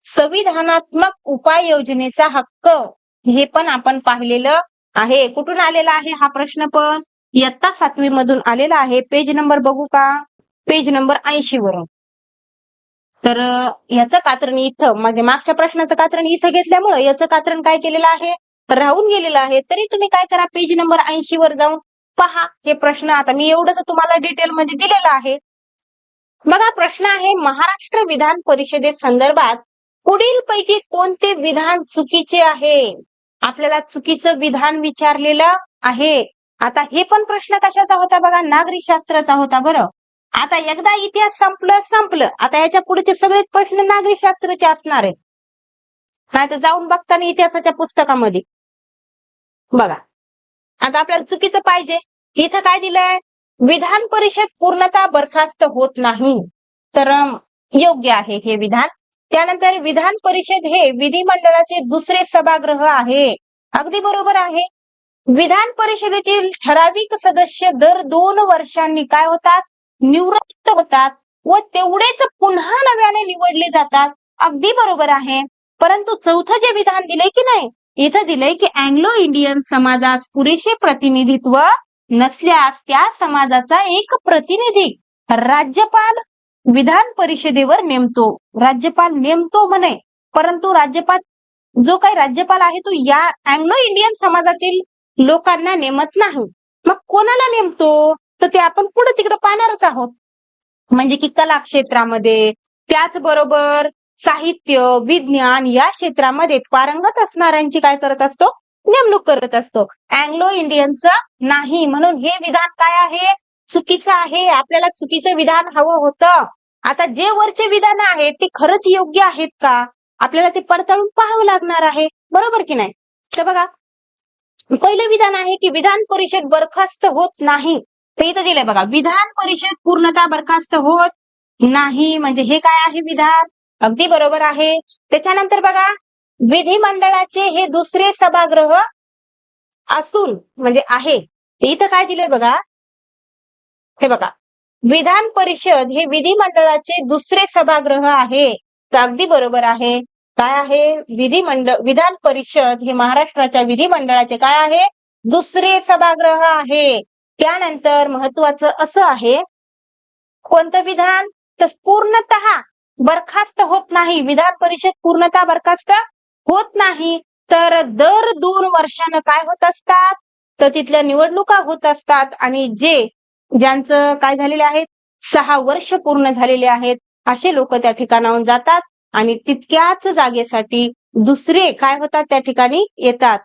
संविधानात्मक उपाययोजनेचा हक्क. हे पण आपण पाहिलेलं आहे. कुठून आलेला आहे हा प्रश्न, पण इयत्ता 7वी मधून आलेला आहे. पेज नंबर बघू का, पेज नंबर 80 वरून. तर याचं कात्रण इथं म्हणजे मागच्या प्रश्नाचं कात्रण इथं घेतल्यामुळं याचं कात्रण काय केलेलं आहे, राहून गेलेलं आहे. तरी तुम्ही काय करा, पेज नंबर 80 वर जाऊन पहा हे प्रश्न. आता मी एवढं तुम्हाला डिटेल मध्ये दिलेलं आहे. बघा प्रश्न आहे, महाराष्ट्र विधान परिषदेसंदर्भात पुढील पैकी कोणते विधान चुकीचे आहे. आपल्याला चुकीचं विधान विचारलेलं आहे. आता हे पण प्रश्न कशाचा होता बघा, नागरिक शास्त्राचा होता. बरं आता एकदा इतिहास संपलं, आता याच्या पुढचे सगळे प्रश्न नागरिक शास्त्राचे असणार आहेत. नाही तर जाऊन बघताना इतिहासाच्या पुस्तकामध्ये बघा. आता आपल्याला चुकीचं पाहिजे, इथं काय दिलंय, विधान परिषद पूर्णतः बरखास्त होत नाही, तर योग्य आहे हे विधान. त्यानंतर विधान परिषद हे विधिमंडळाचे दुसरे सभागृह आहे. अगदी बरोबर आहे. विधान परिषदेतील ठराविक सदस्य दर 2 वर्षांनी काय होतात, निवृत्त होतात व तेवढेच पुन्हा नव्याने निवडले जातात. अगदी बरोबर आहे. परंतु चौथं जे विधान दिलंय की नाही, इथं दिलंय की अँग्लो इंडियन समाजास पुरेसे प्रतिनिधित्व नसल्यास त्या समाजाचा एक प्रतिनिधी राज्यपाल विधान परिषदेवर नेमतो. राज्यपाल नेमतो म्हणे, परंतु राज्यपाल जो काही राज्यपाल आहे तो या अँग्लो इंडियन समाजातील लोकांना नेमत नाही. मग कोणाला नेमतो, तर ते आपण पुढे तिकडे पाहणारच आहोत. म्हणजे की कला क्षेत्रामध्ये, त्याचबरोबर साहित्य विज्ञान या क्षेत्रामध्ये पारंगत असणाऱ्यांची काय करत असतो, नेमणूक करत असतो. अँग्लो इंडियनचं नाही. म्हणून हे विधान काय आहे, चुकीचं आहे. आपल्याला चुकीचं विधान हवं होतं. आता जे वरचे विधान आहे ते खरंच योग्य आहेत का, आपल्याला ते पडताळून पाहावं लागणार आहे. बरोबर की नाही. तर बघा पहिलं विधान आहे की विधान परिषद बरखास्त होत नाही. तर इथं दिलंय बघा, विधान परिषद पूर्णतः बरखास्त होत नाही, म्हणजे हे काय आहे विधान, अगदी बरोबर आहे. त्याच्यानंतर बघा विधिमंडळाचे हे दुसरे सभागृह असून म्हणजे आहे, इथं काय दिलंय बघा, हे बघा विधान परिषद हे विधिमंडळाचे दुसरे सभागृह आहे. तर अगदी बरोबर आहे. काय आहे, विधान परिषद हे महाराष्ट्राच्या विधिमंडळाचे काय आहे, दुसरे सभागृह आहे. त्यानंतर महत्वाचं असं आहे, कोणतं विधान, तर पूर्णतः बरखास्त होत नाही. विधान परिषद पूर्णतः बरखास्त होत नाही, तर दर 2 वर्षानं काय होत असतात, तर तिथल्या निवडणुका होत असतात. आणि ज्यांचं काय झालेले आहेत, 6 वर्ष पूर्ण झालेले आहेत असे लोक त्या ठिकाणाहून जातात आणि तितक्याच जागेसाठी दुसरे काय होतात त्या ठिकाणी येतात.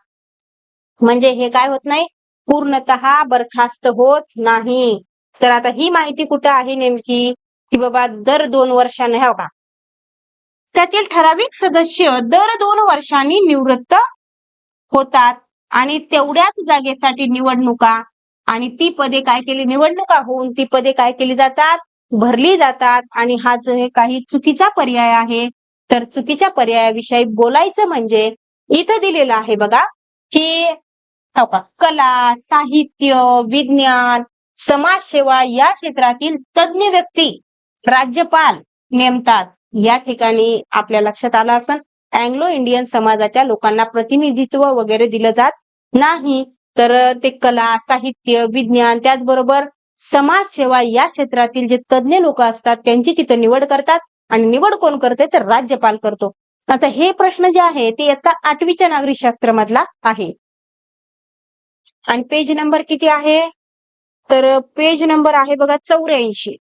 म्हणजे हे काय होत नाही, पूर्णतः बरखास्त होत नाही. तर आता ही माहिती कुठं आहे नेमकी, की बाबा दर 2 वर्षांनी हो का, त्यातील ठराविक सदस्य दर 2 वर्षांनी निवृत्त होतात आणि तेवढ्याच जागेसाठी निवडणुका, आणि ती पदे काय केली, निवडणुका होऊन ती पदे काय केली जातात, भरली जातात. आणि हा जो हे काही चुकीचा पर्याय आहे, तर चुकीच्या पर्यायाविषयी बोलायचं म्हणजे इथं दिलेलं आहे बघा, की कला साहित्य विज्ञान समाजसेवा या क्षेत्रातील तज्ञ व्यक्ती राज्यपाल नेमतात. या ठिकाणी आपल्या लक्षात आलं असेल, अँग्लो इंडियन समाजाच्या लोकांना प्रतिनिधित्व वगैरे दिलं जात नाही. तर ते कला साहित्य विज्ञान त्याचबरोबर समाजसेवा या क्षेत्रातील जे तज्ञ लोक असतात त्यांची तिथे निवड करतात. आणि निवड कोण करते, तर राज्यपाल करतो. आता हे प्रश्न जे आहे ते आता 8वीच्या नागरिकशास्त्र मधला आहे. आणि पेज नंबर किती आहे, तर पेज नंबर आहे बघा 84.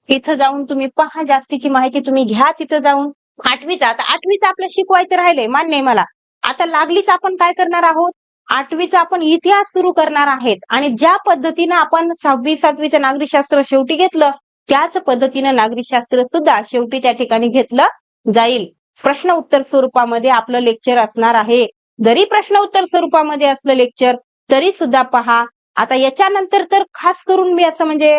इथं जाऊन तुम्ही पहा, जास्तीची माहिती तुम्ही घ्या तिथं जाऊन. आता आठवीचं आपलं शिकवायचं राहिलंय, मान्य आहे मला. आता लागलीच आपण काय करणार आहोत, आठवीचा आपण इतिहास सुरू करणार आहेत. आणि ज्या पद्धतीनं आपण 6वी-7वीचं नागरिकशास्त्र शेवटी घेतलं, त्याच पद्धतीनं नागरिकशास्त्र सुद्धा शेवटी त्या ठिकाणी घेतलं जाईल. प्रश्न उत्तर स्वरूपामध्ये आपलं लेक्चर असणार आहे. जरी प्रश्न उत्तर स्वरूपामध्ये असलं लेक्चर तरी सुद्धा पहा. आता याच्यानंतर तर खास करून मी असं म्हणजे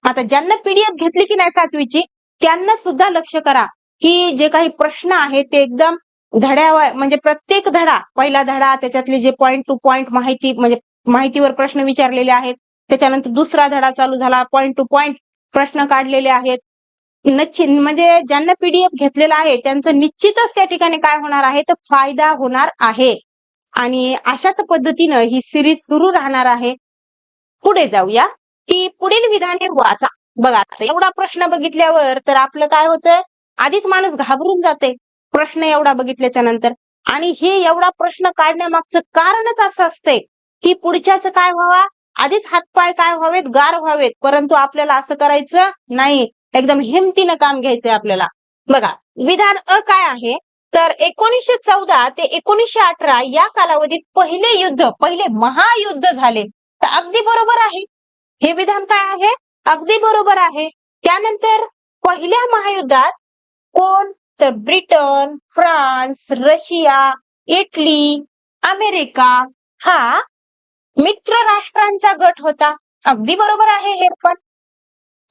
आता ज्यांना पीडीएफ घेतली की नाही 7वीची त्यांना सुद्धा लक्ष करा, की जे काही प्रश्न आहेत ते एकदम म्हणजे प्रत्येक धडा, पहिला धडा त्याच्यातले जे पॉइंट टू पॉइंट माहिती म्हणजे माहितीवर प्रश्न विचारलेले आहेत. त्याच्यानंतर दुसरा धडा चालू झाला, पॉइंट टू पॉइंट प्रश्न काढलेले आहेत. म्हणजे ज्यांना पीडीएफ घेतलेला आहे त्यांचं निश्चितच त्या ठिकाणी काय होणार आहे तर फायदा होणार आहे. आणि अशाच पद्धतीनं ही सिरीज सुरू राहणार आहे. पुढे जाऊया, की पुढील विधाने वाचा. बघा, आता एवढा प्रश्न बघितल्यावर तर आपलं काय होतंय, आधीच माणूस घाबरून जाते प्रश्न एवढा बघितल्याच्या नंतर. आणि हे एवढा प्रश्न काढण्यामागचं कारणच असं असते, की पुढच्याच काय व्हावा, आधीच हातपाय काय व्हावेत, गार व्हावेत. परंतु आपल्याला असं करायचं नाही, एकदम हिमतीनं काम घ्यायचंय आपल्याला. बघा, विधान अ काय आहे तर 1914 ते 1918 या कालावधीत पहिले महायुद्ध झाले. तर अगदी बरोबर आहे, हे विधान काय आहे, अगदी बरोबर आहे. त्यानंतर पहिल्या महायुद्धात कोण तर Britain, France, Russia, Italy, America हा मित्र राष्ट्रांचा गट होता. अगदी बरोबर आहे हे पण.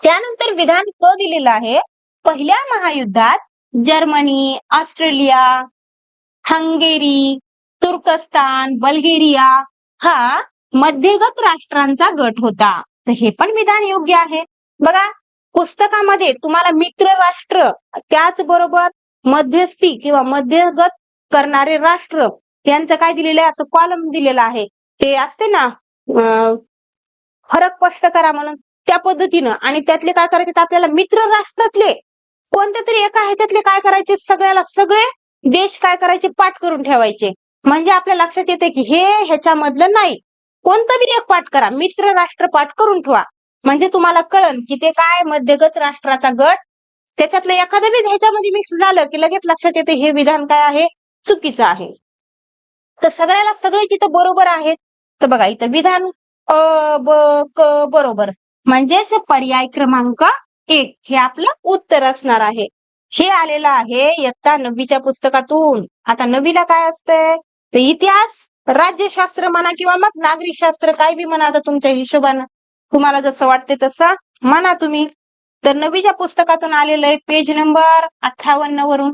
त्यानंतर विधान क दिलेलं आहे, पहिल्या महायुद्धात जर्मनी, ऑस्ट्रेलिया, हंगेरी, तुर्कस्तान, बल्गेरिया हा मध्यगत राष्ट्रांचा गट होता. तर हे पण विधान योग्य आहे. बघा, पुस्तकामध्ये तुम्हाला मित्र राष्ट्र त्याचबरोबर मध्यस्थी किंवा मध्यगत करणारे राष्ट्र यांचं काय दिलेलं आहे, असं कॉलम दिलेलं आहे. ते असते ना फरक स्पष्ट करा म्हणून, त्या पद्धतीनं. आणि त्यातले काय करायचे, आपल्याला मित्र राष्ट्रातले कोणते तरी एका ह्याच्यातले काय करायचे, सगळे देश काय करायचे, पाठ करून ठेवायचे. म्हणजे आपल्या लक्षात येते की हे ह्याच्यामधलं नाही, कोणतं बी एक पाठ करा, मित्र राष्ट्र पाठ करून ठेवा. म्हणजे तुम्हाला कळन की ते काय मध्यगत राष्ट्राचा गट. त्याच्यातलं एखादं बी ह्याच्यामध्ये मिक्स झालं की लगेच लक्षात येते हे विधान काय आहे, चुकीचं आहे. तर सगळे जिथं बरोबर आहेत. तर बघा, इथं विधान अ ब क बरोबर, म्हणजेच पर्याय क्रमांक 1 हे आपलं उत्तर असणार आहे. हे आलेलं आहे इयत्ता 9वीच्या पुस्तकातून. आता 9वीला काय असतंय तर इतिहास, राज्यशास्त्र म्हणा किंवा मग नागरिकशास्त्र, काय बी म्हणा, आता तुमच्या हिशोबानं तुम्हाला जसं वाटते तसं म्हणा तुम्ही. तर 9वीच्या पुस्तकातून आलेलं आहे पेज नंबर 58 वरून,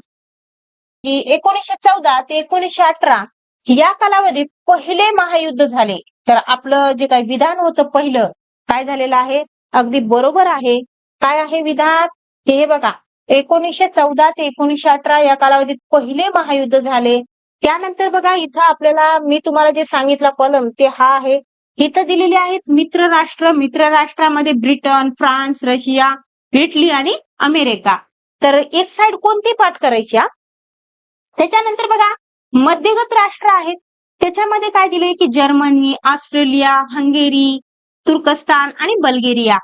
की 1914 ते 1918 या कालावधीत पहिले महायुद्ध झाले. तर आपलं जे काही विधान होतं पहिलं काय झालेलं आहे, अगदी बरोबर आहे. काय आहे विधान, हे बघा, 1914 ते 1918 या कालावधीत पहिले महायुद्ध झाले. त्यानंतर बघा, इथं आपल्याला मी तुम्हाला जे सांगितलं कॉलम ते हा आहे. इथं दिलेले आहेत मित्र राष्ट्रामध्ये ब्रिटन, फ्रान्स, रशिया, इटली आणि अमेरिका. तर एक साइड कोणती पाठ करायची. त्याच्यानंतर बघा, मध्यगत राष्ट्र आहेत, त्याच्यामध्ये काय दिलंय की जर्मनी, ऑस्ट्रेलिया, हंगेरी, तुर्कस्तान आणि बल्गेरिया.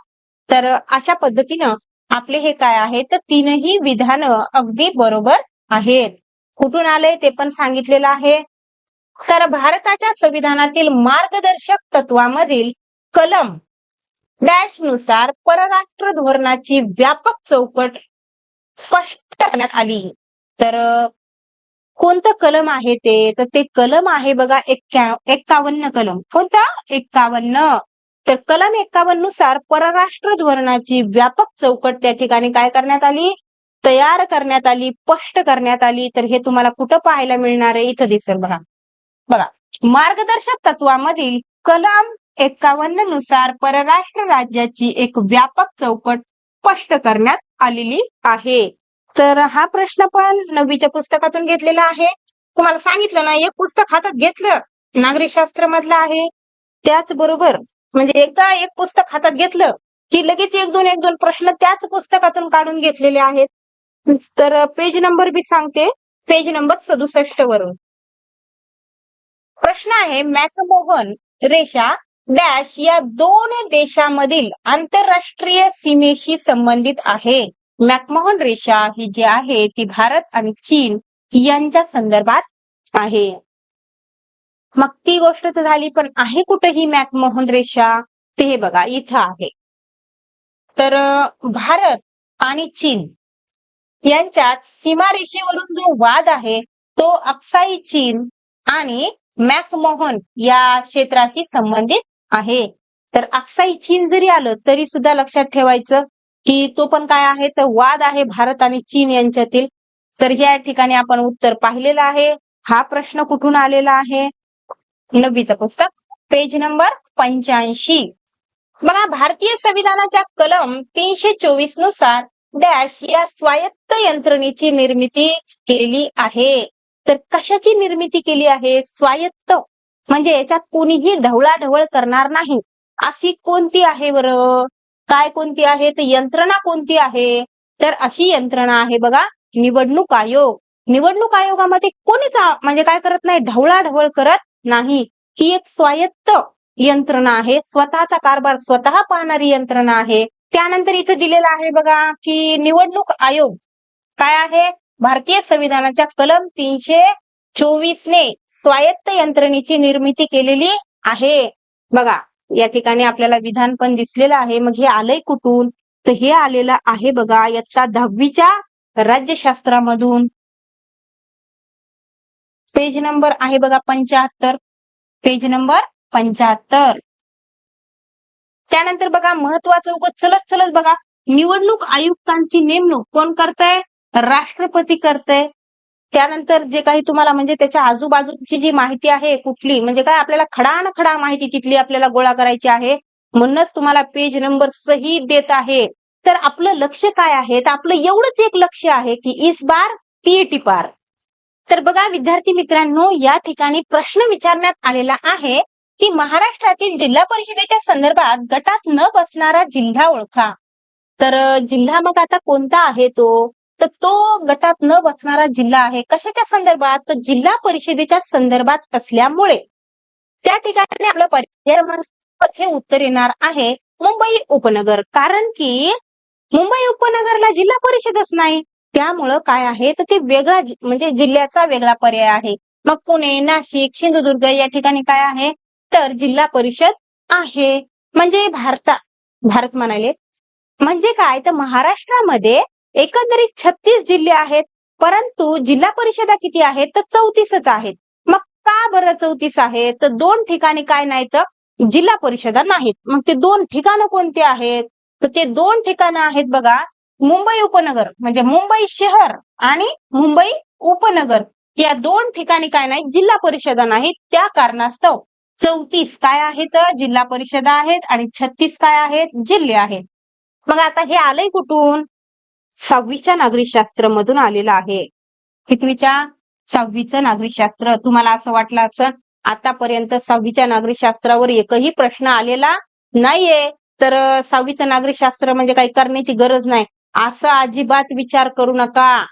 तर अशा पद्धतीनं आपले हे काय आहे तर तीनही विधानं अगदी बरोबर आहेत. कुठून आलंय ते पण सांगितलेलं आहे. तर भारताच्या संविधानातील मार्गदर्शक तत्वामधील कलम डॅश नुसार परराष्ट्र धोरणाची व्यापक चौकट स्पष्ट करण्यात आली. तर कोणतं कलम आहे ते, तर ते कलम आहे बघा 51 कलम. कोणता, 51. तर कलम 51 नुसार परराष्ट्र धोरणाची व्यापक चौकट त्या ठिकाणी काय करण्यात आली, तयार करण्यात आली, स्पष्ट करण्यात आली. तर हे तुम्हाला कुठं पाहायला मिळणार आहे, इथं दिसेल बघा. बघा, मार्गदर्शक तत्वामधील कलम 51 नुसार परराष्ट्र राज्याची एक व्यापक चौकट स्पष्ट करण्यात आलेली आहे. तर हा प्रश्न पण 9वीच्या पुस्तकातून घेतलेला आहे. तुम्हाला सांगितलं ना, एक पुस्तक हातात घेतलं नागरिकशास्त्र मधलं आहे, त्याचबरोबर म्हणजे एकदा एक पुस्तक हातात घेतलं की लगेच एक दोन प्रश्न त्याच पुस्तकातून काढून घेतलेले आहेत. तर पेज नंबर बी सांगते, पेज नंबर 67 वरून प्रश्न आहे, मॅकमोहन रेषा डॅश या दोन देशामधील आंतरराष्ट्रीय सीमेशी संबंधित आहे. मॅकमोहन रेषा ही जी आहे ती भारत आणि चीन यांच्या संदर्भात आहे. मग ती गोष्ट तर झाली, पण आहे कुठे ही मॅकमोहन रेषा? ते हे बघा इथं आहे. तर भारत आणि चीन यांच्यात सीमारेषेवरून जो वाद आहे तो अक्साई चीन आणि मॅकमोहन या क्षेत्राशी संबंधित आहे. तर अक्साई चीन जरी आलं तरी सुद्धा लक्षात ठेवायचं की तो पण काय आहे तर वाद आहे भारत आणि चीन यांच्यातील. तर या ठिकाणी आपण उत्तर पाहिलेलं आहे. हा प्रश्न कुठून आलेला आहे? 9वीचं पुस्तक, पेज नंबर 85. बघा, भारतीय संविधानाच्या कलम 324 नुसार डॅश या स्वायत्त यंत्रणेची निर्मिती केली आहे. तर कशाची निर्मिती केली आहे? स्वायत्त म्हणजे याच्यात कोणीही ढवळाढवळ करणार नाही अशी कोणती आहे बरं? काय कोणती आहे? तर यंत्रणा कोणती आहे? तर अशी यंत्रणा आहे बघा, निवडणूक आयोग. निवडणूक आयोगामध्ये कोणीच म्हणजे काय करत नाही, ढवळाढवळ करत नाही. ही एक स्वायत्त यंत्रणा आहे, स्वतःचा कारभार स्वतः पाहणारी यंत्रणा आहे. त्यानंतर इथे दिलेलं आहे बघा की निवडणूक आयोग काय आहे? भारतीय संविधानाच्या कलम 324 ने स्वायत्त यंत्रणेची निर्मिती केलेली आहे. बघा या ठिकाणी आपल्याला विधान पण दिसलेलं आहे. मग हे आलंय कुठून? तर हे आलेलं आहे बघा इयत्ता 10वीच्या राज्यशास्त्रामधून. पेज नंबर आहे बघा 75, पेज नंबर 75. त्यानंतर बघा महत्वाचं चलत चलत बघा, निवडणूक आयुक्तांची नेमणूक कोण करतंय? राष्ट्रपती करतंय. त्यानंतर जे काही तुम्हाला म्हणजे त्याच्या आजूबाजूची जी माहिती आहे कुठली म्हणजे काय आपल्याला खडा माहिती तिथली आपल्याला गोळा करायची आहे. म्हणूनच तुम्हाला पेज नंबर सहित देत आहे. तर आपलं लक्ष काय आहे? तर आपलं एवढंच एक लक्ष आहे की इस बार टीईटी पार. तर बघा विद्यार्थी मित्रांनो, या ठिकाणी प्रश्न विचारण्यात आलेला आहे की महाराष्ट्रातील जिल्हा परिषदेच्या संदर्भात गटात न बसणारा जिल्हा ओळखा. तर जिल्हा मग आता कोणता आहे तो? तर तो गटात न बसणारा जिल्हा आहे कशाच्या संदर्भात? तर जिल्हा परिषदेच्या संदर्भात असल्यामुळे त्या ठिकाणी आपलं पर्याय उत्तर येणार आहे मुंबई उपनगर. कारण की मुंबई उपनगरला जिल्हा परिषदच नाही, त्यामुळं काय आहे तर ते वेगळा म्हणजे जिल्ह्याचा वेगळा पर्याय आहे. मग पुणे, नाशिक, सिंधुदुर्ग या ठिकाणी काय आहे तर जिल्हा परिषद आहे. म्हणजे भारत म्हणाले म्हणजे काय तर महाराष्ट्रामध्ये एकंदरीत 36 जिल्हे आहेत, परंतु जिल्हा परिषदा किती आहेत तर 34च आहेत. मग का बरं 34 आहेत? तर 2 ठिकाणी काय नाही तर जिल्हा परिषदा नाहीत. मग ते 2 ठिकाणं कोणते आहेत? तर ते 2 ठिकाणं आहेत बघा, मुंबई उपनगर म्हणजे मुंबई शहर आणि मुंबई उपनगर या 2 ठिकाणी काय नाही जिल्हा परिषदा नाहीत. त्या कारणास्तव 34 काय आहेत जिल्हा परिषदा आहेत आणि 36 काय आहेत जिल्हे आहेत. मग आता हे आलंय कुठून? 6वीच्या नागरिकशास्त्र मधून आलेलं आहे. कितवीच्या? 6वीचं नागरिकशास्त्र. तुम्हाला असं वाटलं असं आतापर्यंत 6वीच्या नागरिकशास्त्रावर एकही प्रश्न आलेला नाहीये, तर 6वीचं नागरिकशास्त्र म्हणजे काही करण्याची गरज नाही असं अजिबात विचार करू नका.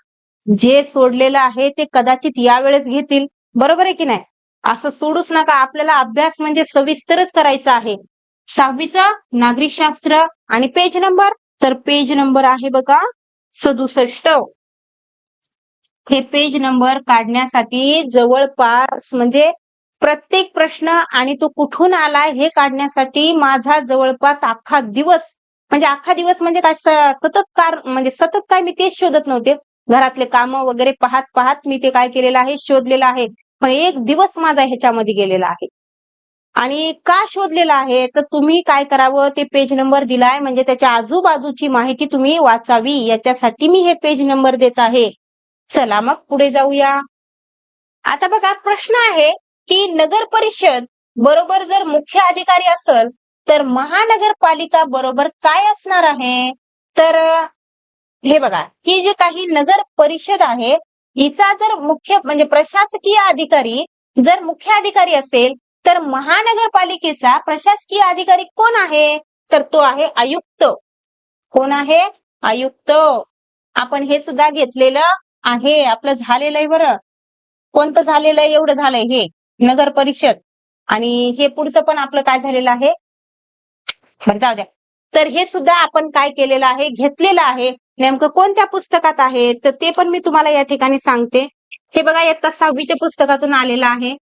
जे सोडलेलं आहे ते कदाचित यावेळेस घेतील, बरोबर आहे की नाही? असं सोडूच नका. आपल्याला अभ्यास म्हणजे सविस्तरच करायचा आहे. 6वीचं नागरिकशास्त्र आणि पेज नंबर, तर पेज नंबर आहे बघा 67. हे पेज नंबर काढण्यासाठी जवळपास म्हणजे प्रत्येक प्रश्न आणि तो कुठून आलाय हे काढण्यासाठी माझा जवळपास अख्खा दिवस म्हणजे काय सतत काय मी तेच शोधत नव्हते. घरातले काम वगैरे पाहत पाहत मी ते काय केलेलं आहे शोधलेलं आहे. पण एक दिवस माझा ह्याच्यामध्ये गेलेला आहे. आणि का शोधलेला आहे तर तुम्ही काय करावं ते पेज नंबर दिलाय म्हणजे त्याच्या आजूबाजूची माहिती तुम्ही वाचावी याच्यासाठी मी हे पेज नंबर देत आहे. चला मग पुढे जाऊया. आता बघा प्रश्न आहे की नगर परिषद बरोबर जर मुख्य अधिकारी असेल तर महानगरपालिका बरोबर काय असणार आहे? तर हे बघा ही जी काही नगर परिषद आहे हिचा जर मुख्य म्हणजे प्रशासकीय अधिकारी जर मुख्य अधिकारी असेल तर महानगरपालिकेचा प्रशासकीय अधिकारी कोण आहे? तर तो आहे आयुक्त. कोण आहे? आयुक्त. आपण हे सुद्धा घेतलेलं आहे, आपलं झालेलं आहे बरं. कोणतं झालेलं आहे? एवढं झालंय हे नगर परिषद आणि हे पुढचं पण आपलं काय झालेलं आहे, बरं जाऊ द्या. तर हे सुद्धा आपण काय केलेलं आहे, घेतलेलं आहे. नेमकं कोणत्या पुस्तकात आहे तर ते पण मी तुम्हाला या ठिकाणी सांगते. हे बघा इयत्ता 6वीच्या पुस्तकातून आलेलं आहे.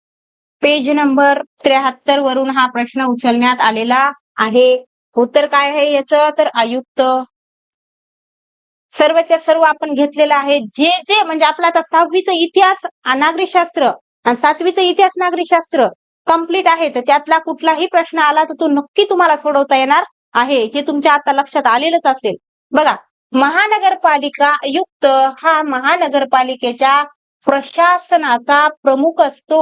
पेज नंबर 73 वरून हा प्रश्न उचलण्यात आलेला आहे. उत्तर काय आहे याचं, तर आयुक्त. सर्वच्या सर्व आपण घेतलेलं आहे. जे जे म्हणजे आपला आता 6वीचा इतिहास नागरिकशास्त्र आणि 7वीचा इतिहास नागरिकशास्त्र कंप्लीट आहे, तर त्यातला कुठलाही प्रश्न आला तर तो नक्की तुम्हाला सोडवता येणार आहे. हे तुमच्या आता लक्षात आलेलंच असेल. बघा, महानगरपालिका आयुक्त हा महानगरपालिकेच्या प्रशासनाचा प्रमुख असतो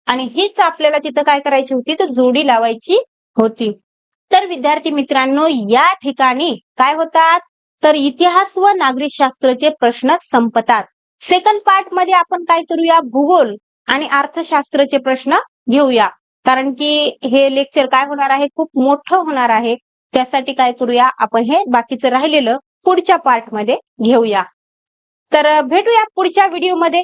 आणि हीच आपल्याला तिथं काय करायची होती, तर जोडी लावायची होती. तर विद्यार्थी मित्रांनो, या ठिकाणी काय होतात, तर इतिहास व नागरिकशास्त्रचे प्रश्न संपतात. सेकंड पार्ट मध्ये आपण काय करूया, भूगोल आणि अर्थशास्त्रचे प्रश्न घेऊया. कारण की हे लेक्चर काय होणार आहे, खूप मोठं होणार आहे. त्यासाठी काय करूया, आपण हे बाकीचं राहिलेलं पुढच्या पार्ट मध्ये घेऊया. तर भेटूया पुढच्या व्हिडिओ मध्ये.